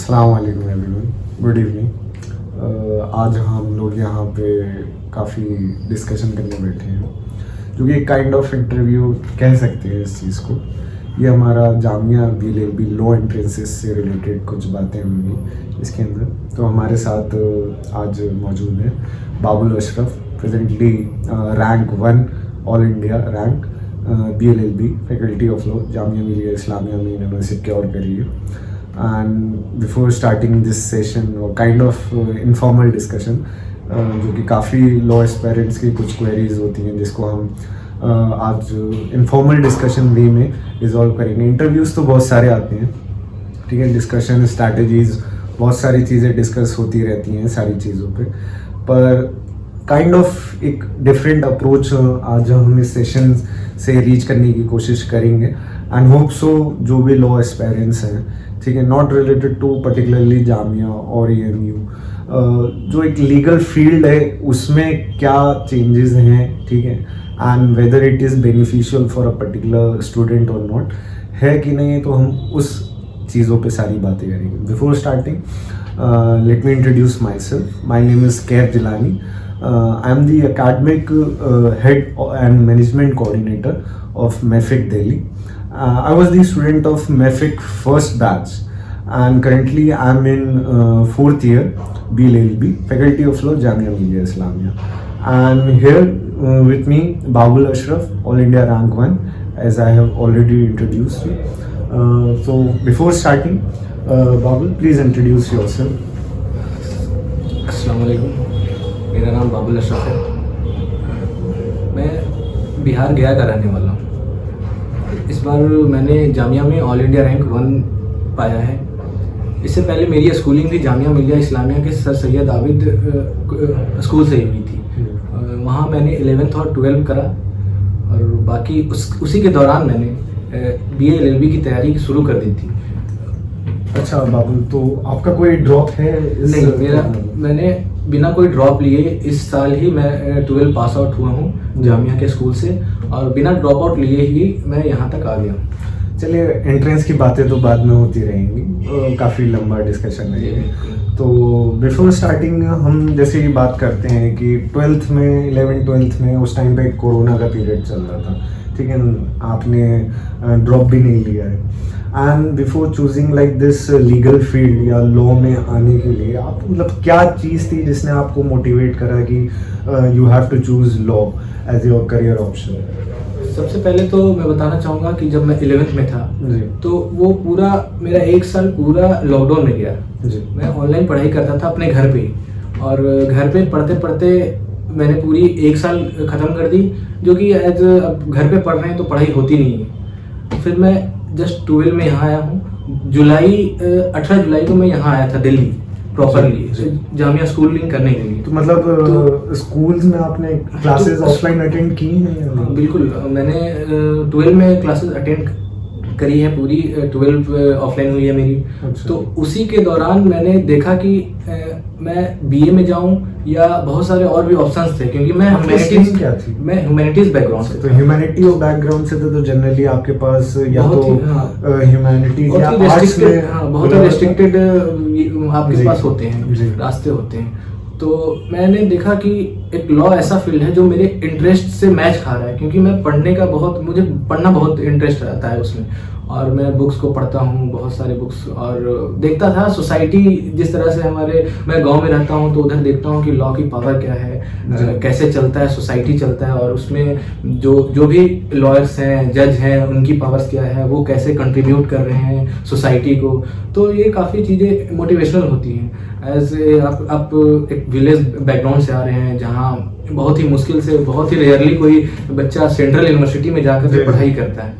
अस्सलाम वालेकुम everyone, good evening. आज हम लोग यहाँ पे काफ़ी डिस्कशन करने बैठे हैं, जो कि एक काइंड ऑफ इंटरव्यू कह सकते हैं इस चीज़ को। ये हमारा जामिया बीएलएलबी लॉ एंट्रेंसेस से रिलेटेड कुछ बातें होंगी इसके अंदर। तो हमारे साथ आज मौजूद है Babul Ashraf, presently rank 1 all India rank BLLB faculty of law Jamia Millia Islamia में इन्होंने सिक्योर करी है। And before starting this session kind of informal discussion, जो कि काफ़ी लॉ एस्पायरेंट्स की कुछ क्वेरीज होती हैं जिसको हम आज इनफॉर्मल डिस्कशन वे में रिजॉल्व करेंगे। इंटरव्यूज़ तो बहुत सारे आते हैं, ठीक है, डिस्कशन स्ट्रैटेजीज बहुत सारी चीज़ें डिस्कस होती रहती हैं सारी चीज़ों पे, पर काइंड ऑफ एक डिफरेंट अप्रोच आज हम इस सेशन से रीच करने की कोशिश करेंगे। एंड होप सो जो भी लॉ एस्पायरेंट्स हैं, ठीक है, not related to particularly Jamia और EMU, जो एक लीगल फील्ड है उसमें क्या चेंजेस हैं, ठीक है, and whether it is beneficial for a particular student और नॉट है कि नहीं, तो हम उस चीज़ों पे सारी बातें करेंगे। Before starting let me introduce my self. My name is Kaif Jilani. I am the academic head and management coordinator of MEFIC Delhi. I was the student of MEFIC first batch, and currently I am in 4th year BLLB, Faculty of Law, Jamia Millia Islamia. And here with me Babul Ashraf, All India Rank 1, as I have already introduced you. So before starting, Babul, please introduce yourself. अस्सलाम वालेकुम, मेरा नाम बाबुल अशरफ है। मैं बिहार गया का रहने वाला हूँ। इस बार मैंने जामिया में ऑल इंडिया रैंक 1 पाया है। इससे पहले मेरी स्कूलिंग भी जामिया मिलिया इस्लामिया के सर सैयद आबिद स्कूल से ही हुई थी। वहाँ मैंने 11th और 12th करा, और बाकी उसी के दौरान मैंने BLLB की तैयारी शुरू कर दी थी। अच्छा बाबुल, तो आपका कोई ड्रॉप है? नहीं, मैंने बिना कोई ड्रॉप लिए इस साल ही मैं 12 पास आउट हुआ हूँ जामिया के स्कूल से, और बिना ड्रॉप आउट लिए ही मैं यहाँ तक आ गया। चलिए, एंट्रेंस की बातें तो बाद में होती रहेंगी, काफ़ी लंबा डिस्कशन है ये। तो बिफोर स्टार्टिंग हम जैसे कि बात करते हैं कि 12th में 11th-12th में उस टाइम पे कोरोना का पीरियड चल रहा था, ठीक है, आपने ड्रॉप भी नहीं लिया है। And before choosing like this legal field या लॉ में आने के लिए आप मतलब क्या चीज़ थी जिसने आपको मोटिवेट करा कि you have to choose law as your career option? सबसे पहले तो मैं बताना चाहूँगा कि जब मैं 11th में था जी, तो वो पूरा मेरा 1 साल पूरा लॉकडाउन में गया जी, मैं ऑनलाइन पढ़ाई करता था अपने घर पे ही, और घर पे पढ़ते पढ़ते मैंने पूरी 1 साल ख़त्म कर दी, जो कि एज अब घर पे पढ़ रहे हैं तो पढ़ाई होती नहीं है। फिर मैं जस्ट 12 में यहाँ आया हूँ। 18 जुलाई को मैं यहाँ आया था दिल्ली प्रॉपरली जामिया स्कूलिंग करने के लिए। तो मतलब स्कूल्स में आपने क्लासेस ऑफलाइन अटेंड की हैं या नहीं? बिल्कुल, मैंने 12 में क्लासेस अटेंड करी है, पूरी 12 ऑफलाइन हुई है मेरी। अच्छा। तो उसी के दौरान मैंने देखा कि मैं BA में जाऊं या बहुत सारे और भी ऑप्शंस थे, क्योंकि मैं ह्यूमैनिटीज क्या थी? मैं ह्यूमैनिटीज बैकग्राउंड से तो ह्यूमैनिटी और बैकग्राउंड से तो जनरली आपके पास या तो ह्यूमैनिटीज या आर्ट्स में बहुत ही रेस्ट्रिक्टेड आपके पास होते जी। हैं, रास्ते होते हैं। तो मैंने देखा कि एक लॉ ऐसा फील्ड है जो मेरे इंटरेस्ट से मैच खा रहा है, क्योंकि मैं मुझे पढ़ना बहुत इंटरेस्ट आता है उसमें, और मैं बुक्स को पढ़ता हूँ, बहुत सारे बुक्स, और देखता था सोसाइटी जिस तरह से मैं गांव में रहता हूँ तो उधर देखता हूँ कि लॉ की पावर क्या है, कैसे चलता है, सोसाइटी चलता है, और उसमें जो भी लॉयर्स हैं, जज हैं, उनकी पावर्स क्या है, वो कैसे कंट्रीब्यूट कर रहे हैं सोसाइटी को। तो ये काफ़ी चीज़ें मोटिवेशनल होती हैं। ऐसे आप एक विलेज बैकग्राउंड से आ रहे हैं जहाँ बहुत ही मुश्किल से, बहुत ही रेयरली कोई बच्चा सेंट्रल यूनिवर्सिटी में जाकर पढ़ाई करता है।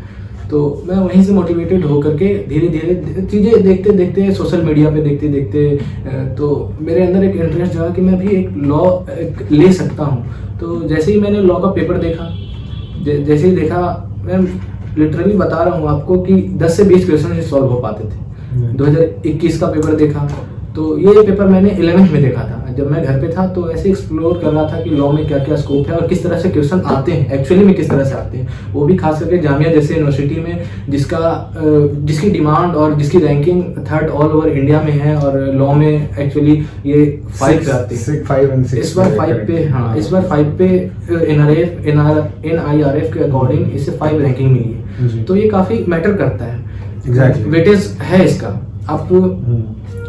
तो मैं वहीं से मोटिवेटेड होकर के धीरे धीरे चीज़ें देखते देखते, सोशल मीडिया पे देखते देखते, तो मेरे अंदर एक इंटरेस्ट जगा कि मैं भी एक लॉ ले सकता हूँ। तो जैसे ही मैंने लॉ का पेपर देखा, जैसे ही देखा, मैं लिटरली बता रहा हूँ आपको कि 10 से 20 क्वेश्चन सॉल्व हो पाते थे। 2021 का पेपर देखा, तो ये पेपर मैंने 11th में देखा था जब मैं घर पे था तो ऐसे एक्सप्लोर कर रहा था कि लॉ में क्या क्या स्कोप है और किस तरह से क्वेश्चन आते हैं, एक्चुअली में किस तरह से आते हैं, वो भी खास करके जामिया जैसे यूनिवर्सिटी में जिसकी डिमांड और जिसकी ranking 3rd all over India में है, और लॉ में एक्चुअली ये 5 पे आते हैं। इस बार 5 पे, हाँ इस बार 5 पे NIRF के अकॉर्डिंग इसे 5 रैंकिंग मिली है, तो ये काफ़ी मैटर करता है, वेटेज है इसका।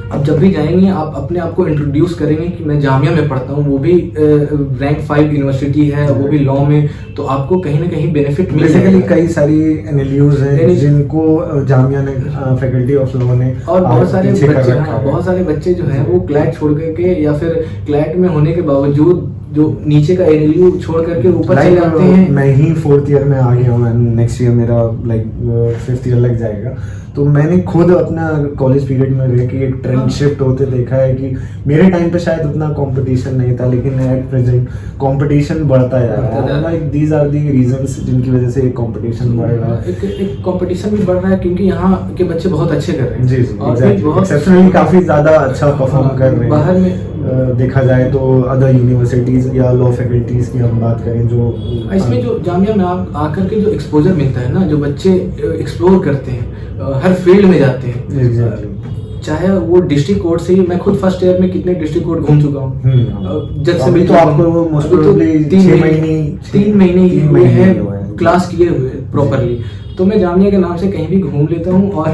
आप जब भी जाएंगे आप अपने आप को इंट्रोड्यूस करेंगे कि मैं जामिया में पढ़ता हूँ, वो भी रैंक 5 यूनिवर्सिटी है, वो भी लॉ में, तो आपको कहीं ना कहीं बेनिफिट मिल बेसिकली कई सारी एनएलयूज हैं जिनको जामिया ने फैकल्टी ऑफ लॉ ने, और बहुत सारे बच्चे जो हैं वो क्लैट छोड़ करके या फिर क्लैट में होने के बावजूद जो नीचे का एनएलयू छोड़ करके ऊपर चले जाते हैं। मैं ही 4th ईयर में आ गया हूँ, नेक्स्ट ईयर मेरा 5th ईयर लग जाएगा, तो मैंने खुद अपना कॉलेज पीरियड में रह के एक ट्रेंड शिफ्ट होते देखा है कि मेरे टाइम पे शायद उतना कंपटीशन नहीं था, लेकिन एट प्रेजेंट कंपटीशन बढ़ता जा रहा है। Like these are the reasons जिनकी वजह से कंपटीशन बढ़ रहा है। एक कंपटीशन भी बढ़ रहा है क्योंकि यहाँ के बच्चे बहुत अच्छे कर रहे हैं। जी एक्सेप्शनली काफी ज्यादा अच्छा परफॉर्म कर रहे हैं बाहर में। देखा जाए तो अदर यूनिवर्सिटीज या लॉ फैकल्टीज की हम बात करें, जो इसमें जो जामिया में आकर के जो एक्सपोजर मिलता है ना, जो बच्चे एक्सप्लोर करते हैं, हर फील्ड में जाते हैं, चाहे वो डिस्ट्रिक्ट कोर्ट से ही, मैं खुद फर्स्ट ईयर में कितने डिस्ट्रिक्ट कोर्ट घूम चुका हूँ। जज से भी तो आपको मोस्ट प्रोबेबली 3 महीने हुए हैं क्लास किए हुए प्रॉपरली, तो मैं जामिया के नाम से कहीं भी घूम लेता हूँ। और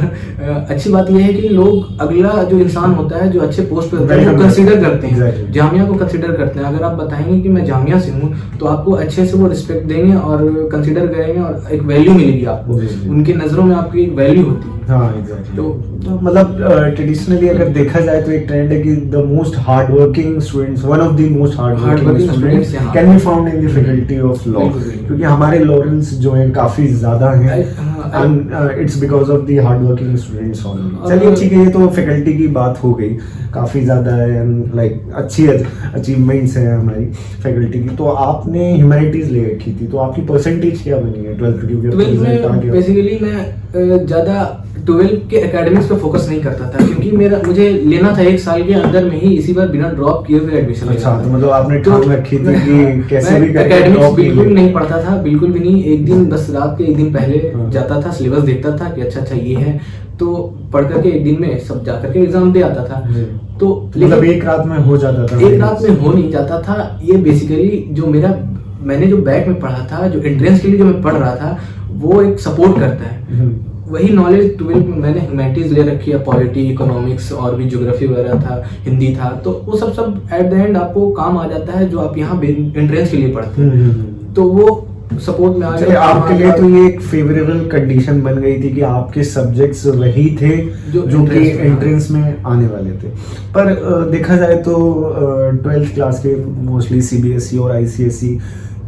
अच्छी बात यह है कि लोग अगला जो इंसान होता है जो अच्छे पोस्ट पे होता है वो कंसीडर करते हैं, जामिया को कंसीडर करते हैं। अगर आप बताएंगे कि मैं जामिया से हूँ तो आपको अच्छे से वो रिस्पेक्ट देंगे और कंसीडर करेंगे और एक वैल्यू मिलेगी आपको, उनकी नज़रों में आपकी एक वैल्यू होती है। हाँ एग्जैक्टली। तो मतलब ट्रेडिशनली अगर देखा जाए तो एक ट्रेंड है कि the most hard working students, one of the most hard working students can be found in the faculty of law, क्योंकि हमारे लॉरेंस जो हैं काफी ज्यादा हैं and it's because of the hard working students only. चलिए ठीक है, ये तो फैकल्टी की बात हो गई, काफी ज्यादा है एंड लाइक अच्छी अचीवमेंट्स हैं हमारी फैकल्टी की। तो आपने ह्यूमैनिटीज ले रखी थी, तो आपकी परसेंटेज क्या बनी है 12th में? बेसिकली मैं ज्यादा 12 के एकेडमिक्स पे फोकस नहीं करता था, क्योंकि मुझे लेना था 1 साल के अंदर में ही, इसी बार बिना ड्रॉप किए हुए एडमिशन। अच्छा, तो मतलब आपने ठान रखी थी कि कैसे भी करके एकेडमिक्स बिल्कुल नहीं पढ़ता था, बिल्कुल भी नहीं। एक दिन बस रात के 1 दिन पहले जाता था, सिलेबस देखता था कि अच्छा ये है, तो पढ़ करके 1 दिन में सब जा करके एग्जाम दे आता था। तो मतलब एक रात में हो जाता था? एक रात में हो नहीं जाता था। ये बेसिकली जो मैंने जो बैक में पढ़ा था, जो एंट्रेंस के लिए जो मैं पढ़ रहा था, वो एक सपोर्ट करता है। वही नॉलेज 12 में मैंने ह्यूमैनिटीज ले रखी है, पॉलिटी, इकोनॉमिक्स और भी ज्योग्राफी वगैरह था, हिंदी था, तो वो सब एट द एंड आपको काम आ जाता है जो आप यहाँ एंट्रेंस के लिए पढ़ते हैं। तो वो सपोर्ट में आ गया। आपके लिए तो ये एक फेवरेबल कंडीशन बन गई थी कि आपके सब्जेक्ट्स वही थे जो कि एंट्रेंस में आने वाले थे। पर देखा जाए तो 12th क्लास के मोस्टली CBSE और ICSE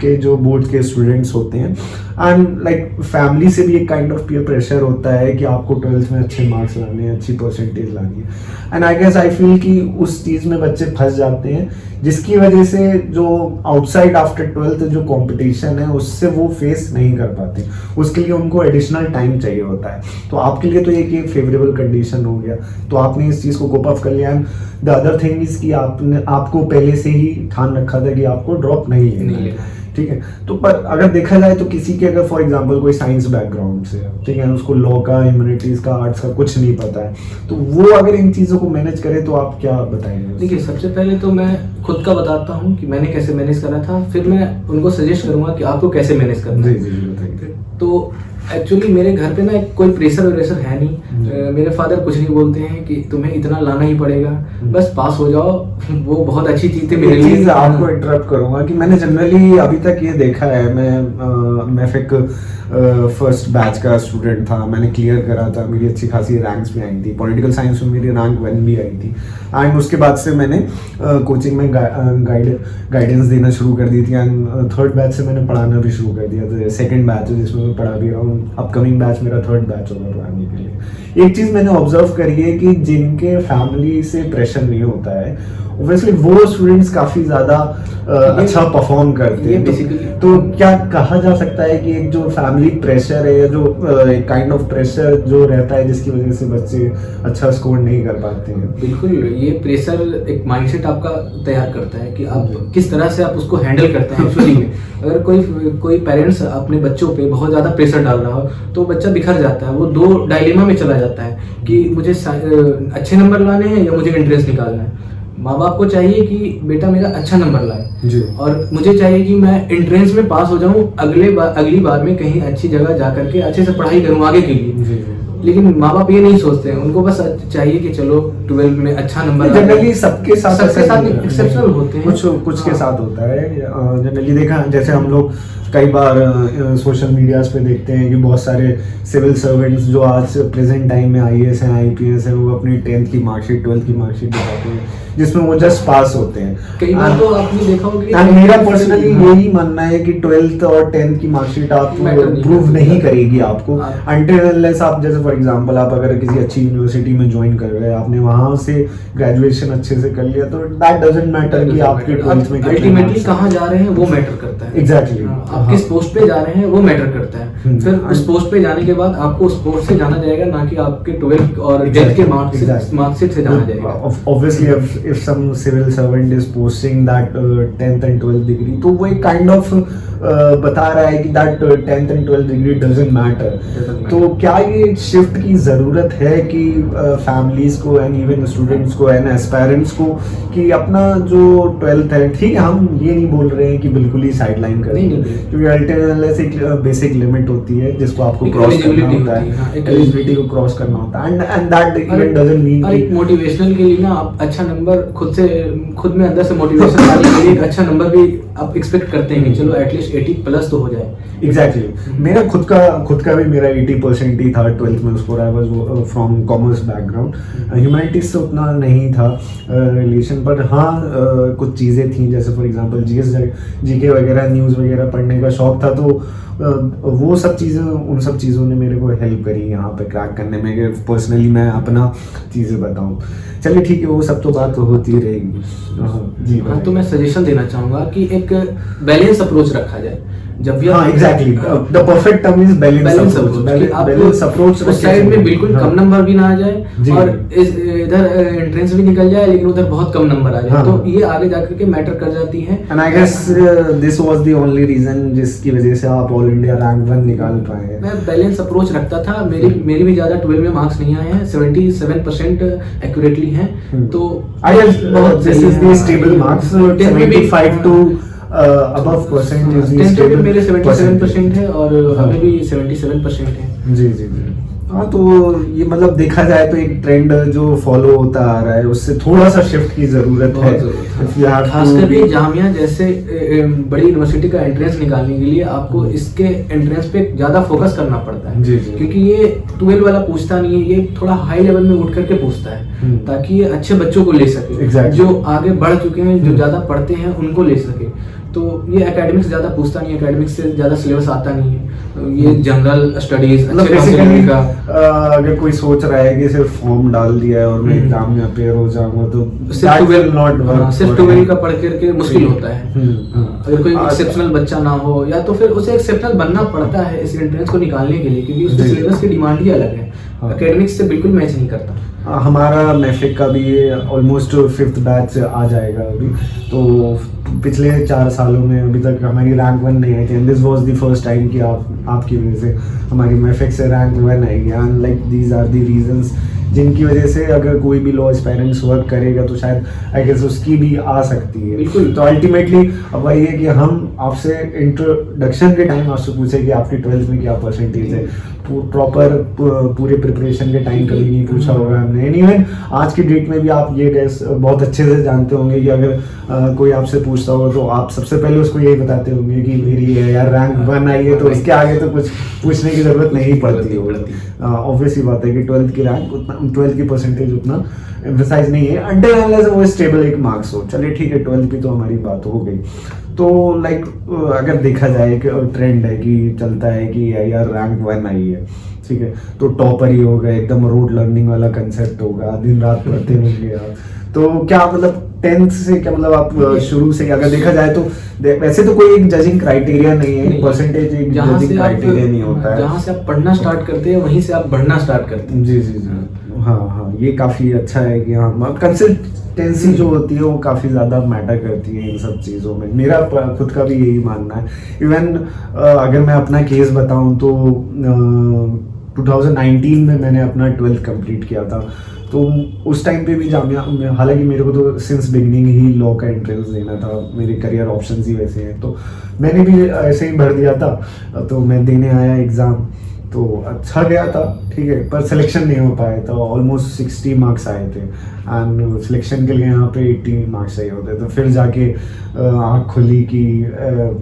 के जो बोर्ड के स्टूडेंट्स होते हैं, एंड लाइक फैमिली से भी एक काइंड ऑफ पीयर प्रेशर होता है कि आपको 12th में अच्छे मार्क्स लाने हैं, अच्छी परसेंटेज लानी है। एंड आई फील कि उस चीज़ में बच्चे फंस जाते हैं, जिसकी वजह से जो आउटसाइड आफ्टर 12th जो कंपटीशन है उससे वो फेस नहीं कर पाते, उसके लिए उनको एडिशनल टाइम चाहिए होता है। तो आपके लिए तो एक फेवरेबल कंडीशन हो गया, तो आपने इस चीज़ को कोप अप कर लिया। And the other thing is कि आपको पहले से ही ठान रखा था कि आपको ड्रॉप नहीं लेना है, ठीक है। तो पर अगर देखा जाए तो किसी के अगर फॉर एग्जांपल कोई साइंस बैकग्राउंड से, ठीक है, उसको लॉ का, ह्यूमैनिटीज का, आर्ट्स का कुछ नहीं पता है, तो वो अगर इन चीज़ों को मैनेज करे तो आप क्या बताएंगे? देखिए, सबसे पहले तो मैं खुद का बताता हूँ कि मैंने कैसे मैनेज करा था, फिर मैं उनको सजेस्ट करूंगा कि आपको कैसे मैनेज करना है। जी बताइए। तो एक्चुअली मेरे घर पे ना कोई प्रेशर वरेशर है नहीं। मेरे फादर कुछ नहीं बोलते हैं कि तुम्हें इतना लाना ही पड़ेगा, बस पास हो जाओ, वो बहुत अच्छी चीज थी मेरे लिए। आपको इंटरप्ट करूंगा कि मैंने जनरली अभी तक ये देखा है, मैं फर्स्ट बैच का स्टूडेंट था, मैंने क्लियर करा था, मेरी अच्छी खासी रैंक्स में आई थी, पॉलिटिकल साइंस में मेरी रैंक 1 भी आई थी। एंड उसके बाद से मैंने कोचिंग में गाइडेंस देना शुरू कर दी थी, एंड 3rd बैच से मैंने पढ़ाना भी शुरू कर दिया। तो 2nd बैच है जिसमें मैं पढ़ा भी रहा हूँ, अपकमिंग बैच मेरा 3rd बैच होगा पढ़ाने के लिए। एक चीज़ मैंने ऑब्जर्व करी है कि जिनके फैमिली से प्रेशर नहीं होता है ऑब्वियसली वो स्टूडेंट्स काफी ज्यादा अच्छा परफॉर्म करते ये हैं। basically- तो क्या कहा जा सकता है कि एक जो फैमिली प्रेशर है या जो एक काइंड ऑफ प्रेशर जो रहता है जिसकी वजह से बच्चे अच्छा स्कोर नहीं कर पाते हैं? बिल्कुल, ये प्रेशर एक माइंडसेट आपका तैयार करता है कि आप जी। किस तरह से आप उसको हैंडल करते हैं एक्चुअली में। अगर कोई पेरेंट्स अपने बच्चों पे बहुत ज़्यादा प्रेशर डाल रहा हो तो बच्चा बिखर जाता है, वो दो डायलेमा में चला जाता है कि मुझे अच्छे नंबर लाने हैं या मुझे एंट्रेंस निकालना है। माँ बाप को चाहिए कि बेटा मेरा अच्छा नंबर लाए जी। और मुझे चाहिए कि मैं एंट्रेंस में पास हो जाऊं, अगली बार में कहीं अच्छी जगह जा करके अच्छे से पढ़ाई करूं आगे के लिए। जी। लेकिन माँ बाप ये नहीं सोचते हैं, उनको बस चाहिए कि चलो 12 में अच्छा नंबर जनरली सबके साथ एक्सेप्शनल होते हैं, कुछ के हाँ। साथ होता है। जनरली देखा जैसे हम लोग कई बार सोशल मीडियाज पे देखते हैं कि बहुत सारे सिविल सर्वेंट्स जो आज प्रेजेंट टाइम में आईएएस हैं, आईपीएस हैं, वो अपनी 10th की मार्कशीट 12th की मार्कशीट दिखाते हैं जिसमें वो जस्ट पास होते हैं। कई बार तो आपने देखा होगा And मेरा पर्सनली यही मानना है कि 12th और 10th की मार्कशीट आप Matter नहीं प्रूव करती। नहीं करेगी आपको हाँ। until unless आप जैसे फॉर एग्जांपल आप अगर किसी अच्छी यूनिवर्सिटी में ज्वाइन कर गए, आपने वहां से ग्रेजुएशन अच्छे से कर लिया, तो दैट डजंट मैटर कि आपके 12th में अल्टीमेटली कहाँ जा रहे हैं वो मैटर करता है। एग्जैक्टली आप किस पोस्ट पे जा रहे हैं वो मैटर करता है। फिर उस पोस्ट पे जाने के बाद आपको उस पोस्ट से जाना जाएगा, ना कि आपके 12th और 10th के मार्कशीट से जाना जाएगा। Obviously, if some civil servant is posting that 10th and 12th degree, तो वो एक kind of बता रहा है कि that 10th and 12th degree doesn't matter। तो क्या ये शिफ्ट की जरूरत है कि फैमिलीज को एंड इवन स्टूडेंट्स को एंड एस्पायरेंट्स को कि अपना जो 12th है, ठीक है, हम ये नहीं बोल रहे हैं कि बिल्कुल ही साइडलाइन करें, नहीं। क्योंकि अल्टरनेटली एक बेसिक लिमिट होती है जिसको आपको एक क्रॉस करना eligibility होता होती है, हाँ, है, एक एलिजिबिलिटी को क्रॉस करना होता है and that even doesn't mean और एक मोटिवेशनल के लिए ना आप अच्छा नंबर खुद में अंदर से मोटिवेशन लाने के लिए एक अच्छा नंबर भी आप एक्सपेक्ट करते हैं कि चलो एटलीस्ट 80 प्लस तो हो जाए। एग्जैक्टली मेरा खुद का भी मेरा 80% ही था 12th में score. I was from commerce background, humanities से उतना नहीं था रिलेशन, पर हाँ कुछ चीज़ें थी जैसे फॉर एग्जांपल जीके वगैरह न्यूज़ वगैरह पढ़ने का शौक था, तो वो सब चीज़ें उन सब चीज़ों ने मेरे को हेल्प करी यहाँ पे क्रैक करने में। पर्सनली मैं अपना चीज़ें बताऊँ, चलिए ठीक है, वो सब तो बात होती रहेगी। जी हाँ, तो मैं सजेशन देना चाहूँगा कि एक बैलेंस अप्रोच रखा जाए जब भी हाँ exactly the perfect term is balance approach. उस साइड में बिल्कुल कम नंबर भी ना आ जाए जी। और इधर एंट्रेंस भी निकल जाए लेकिन उधर बहुत कम नंबर आ जाए, हाँ। तो ये आगे जाकर के मैटर कर जाती है। And I guess this was the only reason जिसकी वजह से आप ऑल इंडिया रैंक 1 निकाल पाए। मैं बैलेंस अप्रोच रखता था, मेरी भी ज्यादा 12 में मार्क्स नहीं आए हैं, 77% एक्यूरेटली हैं, तो I guess this is the है। स्टेबल मार्क्स, 10 में भी 75 to above percent is the 10th में stable मेरे 77% percentage। है और अभी भी 77% है। जी जी जी। हाँ, तो ये मतलब देखा जाए तो एक ट्रेंड जो फॉलो होता आ रहा है, उससे थोड़ा सा शिफ्ट की जरूरत है। If you have खास to करके be- जामिया जैसे बड़ी यूनिवर्सिटी का एंट्रेंस निकालने के लिए आपको इसके एंट्रेंस पे ज्यादा फोकस करना पड़ता है। जी, जी। क्योंकि ये 12 वाला पूछता नहीं है, ये थोड़ा हाई लेवल में उठ करके पूछता है ताकि ये अच्छे बच्चों को ले सके, Exactly। जो आगे बढ़ चुके हैं, जो ज्यादा पढ़ते हैं उनको ले सके। तो ये एकेडमिक्स ज्यादा पूछता नहीं है, एकेडमिक्स से ज्यादा सिलेबस आता नहीं है, तो ये जनरल स्टडीज मतलब अच्छे खासे बेसिकली लेवल का। अगर कोई सोच रहा है कि सिर्फ फॉर्म डाल दिया है और मैं एग्जाम में अपेयर हो जाऊंगा, तो सिर्फ 12 12 का पढ़ करके मुश्किल होता है। हम्म। अगर कोई एक्सेप्शनल बच्चा ना हो या तो फिर उसे एक्सेप्शनल बनना पड़ता है इस एंट्रेंस को निकालने के लिए, क्योंकि उसके जी। सिलेबस की डिमांड ही अलग है, हाँ। एकेडमिक्स से बिल्कुल मैच नहीं करता। हमारा मैफिक का भी ऑलमोस्ट 5th बैच आ जाएगा अभी, तो पिछले 4 सालों में अभी तक हमारी रैंक 1 नहीं आई थी, and this was the first time कि आपकी वजह से हमारी मैफिक से रैंक 1 आई है। And like these are the reasons जिनकी वजह से अगर कोई भी लॉ एस्पायरेंट्स वर्क करेगा तो शायद आई गेस उसकी भी आ सकती है। बिल्कुल। तो अल्टीमेटली अब वही है कि हम आपसे इंट्रोडक्शन के टाइम आपसे पूछे कि आपकी 12th में क्या परसेंटेज है, प्रॉपर पूरे प्रिपरेशन के टाइम कभी नहीं पूछा होगा हमने। इवन आज की डेट में भी आप ये गैस बहुत अच्छे से जानते होंगे कि अगर कोई आपसे पूछता हो तो आप सबसे पहले उसको यही बताते होंगे कि मेरी यार रैंक 1 आई है, तो इसके आगे तो कुछ पूछने की जरूरत नहीं पड़ती होगी। ऑब्वियसली बात है कि 12th की रैंक उतना 12th की परसेंटेज उतना एम्फसाइज नहीं है अंटिल अनलेस वो स्टेबल एक मार्क्स हो। चलिए ठीक है, 12th की तो हमारी बात हो गई। तो लाइक अगर देखा जाए कि ट्रेंड है कि चलता है कि यार रैंक 1 आई है, ठीक है, तो टॉपर ही होगा, एकदम रोड लर्निंग वाला कंसेप्ट होगा, दिन रात पढ़ते होंगे आप। तो क्या मतलब 10th से क्या मतलब आप शुरू से अगर देखा जाए तो वैसे तो कोई एक जजिंग क्राइटेरिया नहीं है, परसेंटेज एक जहाँ जजिंग से आप क्राइटेरिया नहीं होता है। जहाँ से आप पढ़ना स्टार्ट करते हैं वहीं से आप बढ़ना स्टार्ट करते हैं। जी जी जी, हाँ हाँ, ये काफी अच्छा है कि हाँ कंसिस्टेंसी जो होती है वो काफी ज्यादा मैटर करती है इन सब चीजों में। मेरा खुद का भी यही मानना है। इवन अगर मैं अपना केस बताऊं तो 2019 में मैंने अपना 12th कंप्लीट किया था। तो उस टाइम पे भी जामिया में, हालांकि मेरे को तो सिंस बिगिनिंग ही लॉ का एंट्रेंस देना था, मेरे करियर ऑप्शंस ही वैसे हैं, तो मैंने भी ऐसे ही भर दिया था। तो मैं देने आया एग्ज़ाम, तो अच्छा गया था, ठीक है, पर सिलेक्शन नहीं हो पाया था। ऑलमोस्ट 60 मार्क्स आए थे एंड सिलेक्शन के लिए यहाँ पे 80 मार्क्स चाहिए होते। तो फिर जाके आँख खुली कि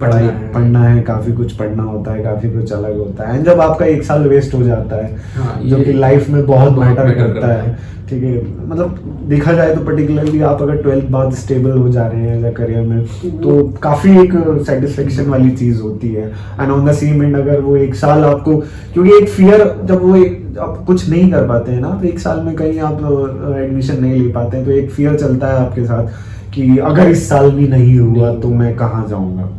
पढ़ाई पढ़ना है, काफ़ी कुछ पढ़ना होता है, काफ़ी कुछ अलग होता है। एंड जब आपका 1 साल वेस्ट हो जाता है, हाँ, जो कि लाइफ में बहुत मैटर मैटर करता है, ठीक है, मतलब देखा जाए तो पर्टिकुलरली आप अगर 12th बाद स्टेबल हो जा रहे हैं एज अ करियर में, तो काफ़ी एक सेटिस्फेक्शन वाली चीज़ होती है। And on the same and अगर वो 1 साल आपको, क्योंकि एक फियर, जब वो आप कुछ नहीं कर पाते हैं ना, 1 साल में कहीं आप एडमिशन नहीं ले पाते हैं, तो एक फियर चलता है आपके साथ कि अगर इस साल भी नहीं हुआ तो मैं कहाँ जाऊँगा,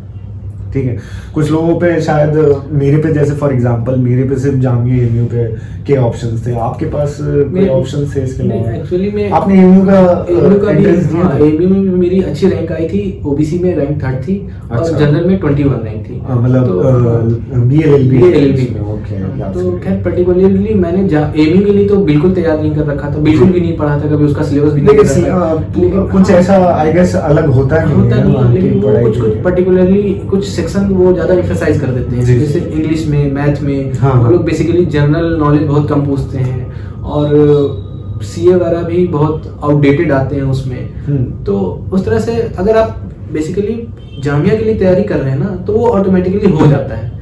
ठीक है। कुछ लोगों पे शायद, मेरे पे जैसे फॉर एग्जांपल मेरे पे सिर्फ जामिया एमयू पे के ऑप्शंस थे, आपके पास कोई ऑप्शंस थे इसके अलावा? एक्चुअली में आपने एमयू का एंट्रेंस दिया था। एमयू में मेरी अच्छी रैंक आई थी, ओबीसी में रैंक 3rd थी और अच्छा। जनरल में 21 रैंक थी। मतलब बीएलएलबी में ओके। तो खैर पर्टिकुलरली मैंने एमयू के लिए तो बिल्कुल तैयार नहीं कर रखा था, बिल्कुल भी नहीं पढ़ा था, कभी उसका सिलेबस भी नहीं पढ़ा था। कुछ ऐसा आई गेस अलग होता है नहीं, लेकिन वो कुछ पर्टिकुलरली कुछ सेक्शन वो ज्यादा एम्फसाइज कर देते हैं, जी, जैसे इंग्लिश में, मैथ में हाँ, वो लोग बेसिकली जनरल नॉलेज बहुत कम पूछते हैं और सीए वगैरह भी बहुत आउटडेटेड आते हैं उसमें। तो उस तरह से अगर आप बेसिकली जामिया के लिए तैयारी कर रहे हैं ना, तो वो ऑटोमेटिकली हो जाता है,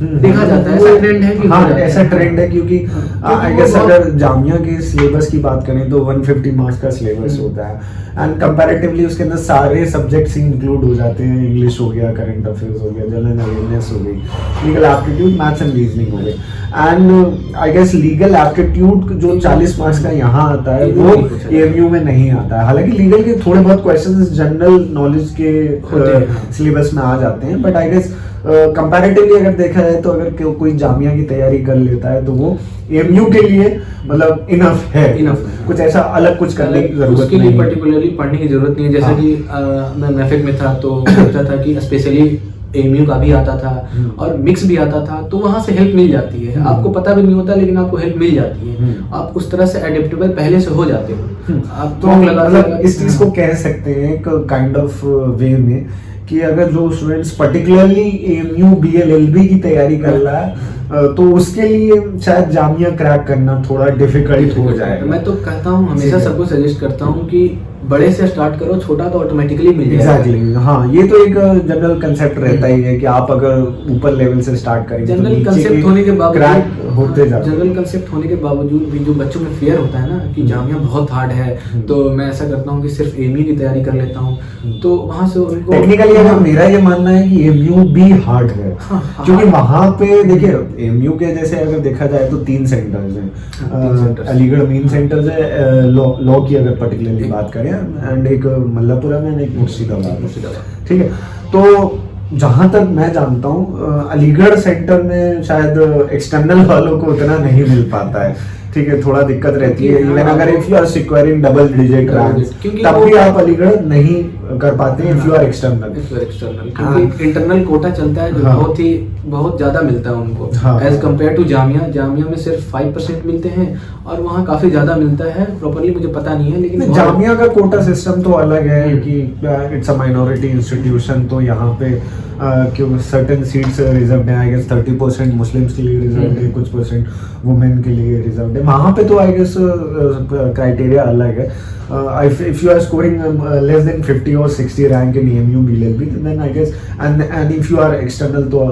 देखा जाता है, ऐसा ट्रेंड है कि हाँ, ऐसा ट्रेंड है, क्योंकि आई गेस अगर जामिया के सिलेबस की बात करें तो 150 मार्क्स का सिलेबस होता है एंड कंपैरेटिवली उसके अंदर सारे सब्जेक्ट्स इंक्लूड हो जाते हैं। इंग्लिश हो गया, करंट अफेयर्स हो गया, जनरल अवेयरनेस हो गई, legal aptitude, maths and reasoning हो गई। And I guess legal aptitude जो 40 मार्क्स का यहाँ आता है वो एएमयू में नहीं आता है। हालांकि लीगल के थोड़े बहुत क्वेश्चंस जनरल नॉलेज के सिलेबस में आ जाते हैं, बट आई गेस कंपैरेटिवली अगर देखा जाए तो अगर कोई जामिया की तैयारी कर लेता है तो वो एमयू के लिए मतलब इनफ है, कुछ ऐसा अलग कुछ करने की जरूरत उसके लिए पर्टिकुलरली पढ़ने की जरूरत नहीं है। जैसा कि मैं मैफेक में था तो लगता था कि स्पेशली एमयू का भी आता था और मिक्स भी आता था, तो वहां से हेल्प मिल जाती है। आपको पता भी नहीं होता लेकिन आपको हेल्प मिल जाती है, आप उस तरह से एडेप्टेबल पहले से हो जाते हो। आप तो मतलब इस चीज को कह सकते हैं एक काइंड ऑफ वे में कि अगर जो स्टूडेंट्स पर्टिकुलरली एमयू बीएलएलबी की तैयारी कर रहा है तो उसके लिए शायद जामिया क्रैक करना थोड़ा डिफिकल्ट हो जाएगा। मैं तो कहता हूँ, हमेशा सबको सजेस्ट करता हूँ कि बड़े से स्टार्ट करो, छोटा तो ऑटोमेटिकली मिल जाएगा। एग्जैक्टली, हाँ, ये तो एक जनरल कंसेप्ट रहता ही है कि आप अगर ऊपर लेवल से स्टार्ट करेंगे जनरल कंसेप्ट होने के बावजूद क्रैक होते जाते हैं। जनरल कंसेप्ट होने के बावजूद भी जो बच्चों में फियर होता है ना कि जामिया बहुत हार्ड है, तो मैं ऐसा करता हूँ कि सिर्फ एमयू की तैयारी कर लेता हूँ, तो वहां से उनको टेक्निकली अगर मेरा ये मानना है कि एमयू भी हार्ड है, क्योंकि वहां पे देखिए एमयू के जैसे अगर देखा जाए तो 3 सेंटर्स हैं। अलीगढ़ मेन सेंटर्स है लॉ की अगर पर्टिकुलरली बात करें, एंड एक मल्लापुरम है, एक मुर्शिदाबाद, ठीक है। तो जहां तक मैं जानता हूँ अलीगढ़ सेंटर में शायद एक्सटर्नल वालों को उतना नहीं मिल पाता है, ठीक है, थोड़ा दिक्कत रहती है। इवन अगर if you are securing double digit rank तब भी आप अलीगढ़ नहीं कर पाते हैं इफ यू आर एक्सटर्नल, क्योंकि इंटरनल कोटा चलता है जो बहुत ज्यादा मिलता है उनको as compare to Jamia. Jamia में सिर्फ 5% मिलते हैं और वहाँ काफी ज्यादा मिलता है, प्रॉपर्ली मुझे पता नहीं है, लेकिन जामिया का कोटा सिस्टम तो अलग है कि इट्स अ माइनॉरिटी इंस्टीट्यूशन, तो यहाँ पे क्यों सर्टेन सीट्स रिजर्व है, आई गेस 30% मुस्लिम्स के लिए रिजर्व है, कुछ परसेंट वुमेन के लिए रिजर्व है। वहाँ पे तो आई गेस क्राइटेरिया अलग है। If you are scoring less than 50 or 60 rank in EMU BLLB, then I guess and if you are external तो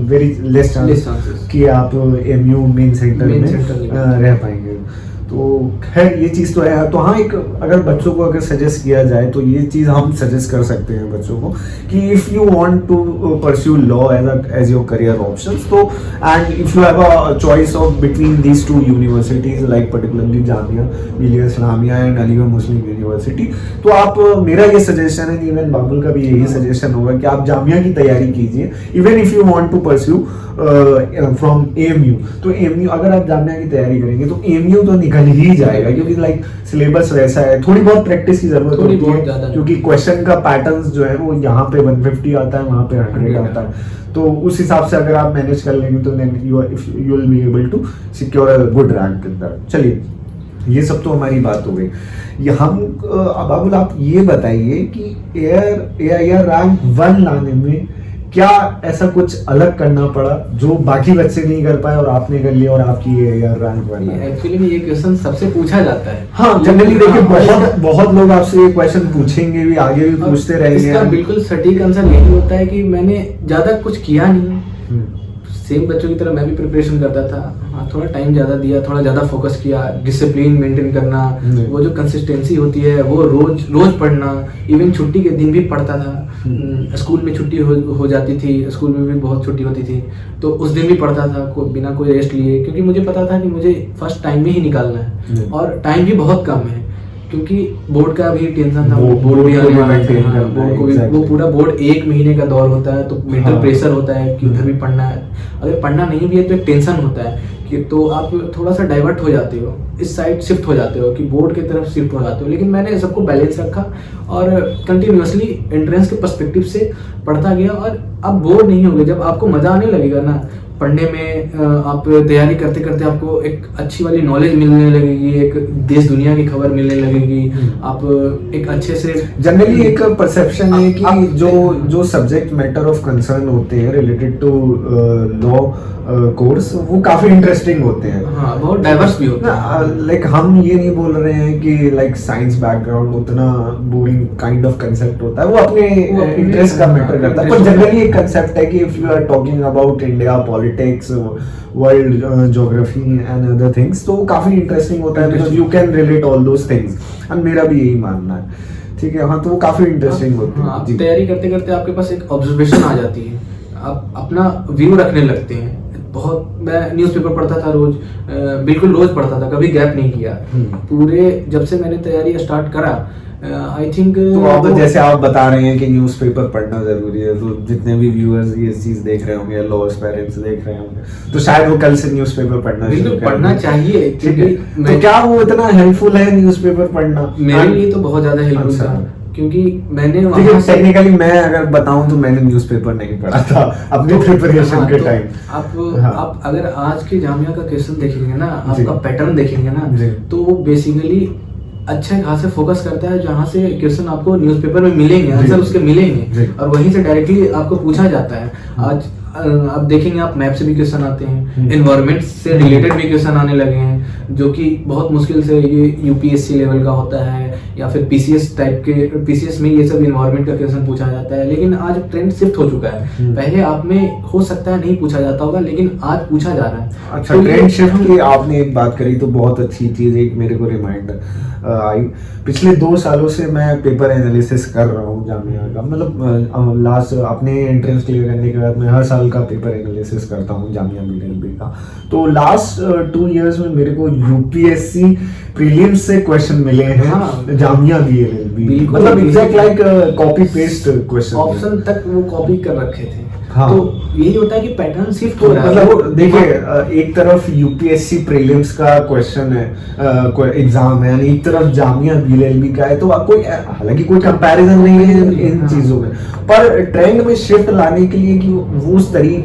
very less chances कि आप EMU मेन सेंटर में रह पाएंगे। तो खैर ये चीज़ तो है। तो हाँ, एक अगर बच्चों को अगर सजेस्ट किया जाए तो ये चीज़ हम सजेस्ट कर सकते हैं बच्चों को कि if you want to pursue law as your career options, तो and if you have a choice of between these two universities like particularly Jamia Millia Islamia and Aligarh Muslim university, तो आप मेरा ये सजेशन है, इवन बाबुल का भी यही सजेशन होगा कि आप जामिया की तैयारी कीजिए even if you want to pursue from AMU. तो एएमयू अगर आप जामिया की तैयारी करेंगे तो एएमयू तो निकल ही जाएगा, क्योंकि लाइक सिलेबस वैसा है, थोड़ी बहुत प्रैक्टिस की जरूरत होती है, क्योंकि क्वेश्चन का पैटर्न्स जो है वो यहाँ पे 150 आता है, वहाँ पे 100 आता है। तो उस हिसाब से अगर आप मैनेज कर लेंगे तो then you will be able to secure a good rank in that. चलिए, ये सब तो हमारी बात हो गई। ये हम बाबुल आप ये बताइए कि एआईआर रैंक 1 लाने में क्या ऐसा कुछ अलग करना पड़ा जो बाकी बच्चे नहीं कर पाए और आपने कर लिया और आपकी एआईआर रैंक 1 है? एक्चुअली में ये क्वेश्चन सबसे पूछा जाता है। हाँ, जनरली देखिए बहुत लोग आपसे ये क्वेश्चन पूछेंगे भी, आगे भी पूछते रहेंगे। इसका बिल्कुल सटीक आंसर यही होता है कि मैंने ज्यादा कुछ किया नहीं, सेम बच्चों की तरह मैं भी प्रिपरेशन करता था। हाँ, थोड़ा टाइम ज़्यादा दिया, थोड़ा ज़्यादा फोकस किया, डिसिप्लिन मेंटेन करना, वो जो कंसिस्टेंसी होती है वो रोज पढ़ना, इवन छुट्टी के दिन भी पढ़ता था। स्कूल में छुट्टी हो जाती थी, स्कूल में भी बहुत छुट्टी होती थी, तो उस दिन भी पढ़ता था बिना कोई रेस्ट लिए, क्योंकि मुझे पता था कि मुझे फर्स्ट टाइम में ही निकालना है और टाइम भी बहुत कम है, क्योंकि बोर्ड का भी टेंशन था। बोर्ड भी आने वाला है, बोर्ड को भी वो पूरा बोर्ड 1 महीने का दौर होता है, तो मेंटल प्रेशर होता है कि उधर भी पढ़ना है। अगर पढ़ना नहीं भी है तो एक टेंशन होता है कि तो आप थोड़ा सा डाइवर्ट हो जाते हो, इस साइड शिफ्ट हो जाते हो कि बोर्ड की तरफ शिफ्ट हो जाते हो। लेकिन मैंने सबको बैलेंस रखा और कंटिन्यूअसली एंट्रेंस के पर्सपेक्टिव से पढ़ता गया, और अब बोर नहीं हो गया। जब आपको मजा आने लगेगा ना पढ़ने में, आप तैयारी करते करते आपको एक अच्छी वाली नॉलेज मिलने लगेगी, एक देश दुनिया की खबर मिलने लगेगी, आप एक अच्छे से जनरली एक परसेप्शन है कि जो सब्जेक्ट मैटर ऑफ कंसर्न होते हैं रिलेटेड टू लॉ कोर्स वो काफी इंटरेस्टिंग होते हैं। हाँ, बहुत डाइवर्स भी होते हैं। लाइक हम ये नहीं बोल रहे हैं कि लाइक साइंस बैकग्राउंड उतना बोरिंग काइंड ऑफ कंसेप्ट होता है, वो अपने इंटरेस्ट का मैटर करता है। पर जनरली एक कंसेप्ट है कि if you are talking about India politics, world geography and other things, तो काफी इंटरेस्टिंग होता है because you can relate all those things, and मेरा भी यही मानना है। ठीक है, हाँ, तो वो काफी इंटरेस्टिंग होती है। आप तैयारी करते करते आपके पास एक ऑब्जर्वेशन आ जाती है, आप अपना व्यू रखने लगते हैं। बहुत मैं न्यूज़पेपर पढ़ता था रोज, बिल्कुल रोज पढ़ता था, कभी गैप नहीं किया पूरे जब से मैंने तैयारी स्टार्ट करा। आई थिंक तो अब जैसे आप बता रहे हैं कि न्यूज़पेपर पढ़ना जरूरी है, तो जितने भी व्यूअर्स ये चीज देख रहे होंगे, लॉस पेरेंट्स देख रहे होंगे, तो शायद वो कल से न्यूज़पेपर पढ़ना बिल्कुल पढ़ना चाहिए। ठीक है, तो क्या वो इतना हेल्पफुल है न्यूज़पेपर पढ़ना? मेरे लिए तो बहुत ज्यादा हेल्पफुल था, क्योंकि मैंने टेक्निकली मैं अगर बताऊं तो मैंने न्यूज़पेपर नहीं पढ़ा था अपने प्रिपरेशन के टाइम। आप अगर आज के जामिया का क्वेश्चन देखेंगे ना, आपका पैटर्न देखेंगे ना, तो वो बेसिकली अच्छे खासे फोकस करता है, जहाँ से क्वेश्चन आपको न्यूज़पेपर में मिलेंगे, आंसर उसके मिलेंगे और वहीं से डायरेक्टली आपको पूछा जाता है। आज आप देखेंगे, आप मैप से भी क्वेश्चन आते हैं, एनवायरनमेंट से रिलेटेड भी क्वेश्चन आने लगे हैं, जो कि बहुत मुश्किल से ये यूपीएससी लेवल का होता है, या फिर पीसीएस टाइप के, पीसीएस में ये सब एनवायरनमेंट का क्वेश्चन पूछा जाता है। लेकिन आज ट्रेंड शिफ्ट हो चुका है, पहले आप में हो सकता है नहीं पूछा जाता होगा, लेकिन आज पूछा जा रहा है। अच्छा, ट्रेंड शिफ्ट की आपने एक बात करी तो बहुत अच्छी चीज एक मेरे को रिमाइंडर आई। पिछले 2 सालों से मैं पेपर एनालिसिस कर रहा हूँ जामिया का, मतलब लास्ट अपने एंट्रेंस क्लियर करने के बाद मैं हर साल का पेपर एनालिसिस करता हूँ जामिया बीएलबी का। तो लास्ट 2 इयर्स में मेरे को यूपीएससी प्रीलिम्स से क्वेश्चन मिले हैं। हाँ, जामिया बीएलबी, मतलब exact like copy paste question, option तक वो कॉपी कर रखे थे। हाँ, तो यही होता है कि पैटर्न शिफ्ट हो रहा है। मतलब देखिए, एक तरफ यूपीएससी प्रीलिम्स का क्वेश्चन है, एग्जाम है, एक तरफ जामिया बीएलबी का है, तो आपको हालांकि कोई कंपैरिजन नहीं है इन चीजों में, पर ट्रेंड में शिफ्ट लाने के लिए कि वो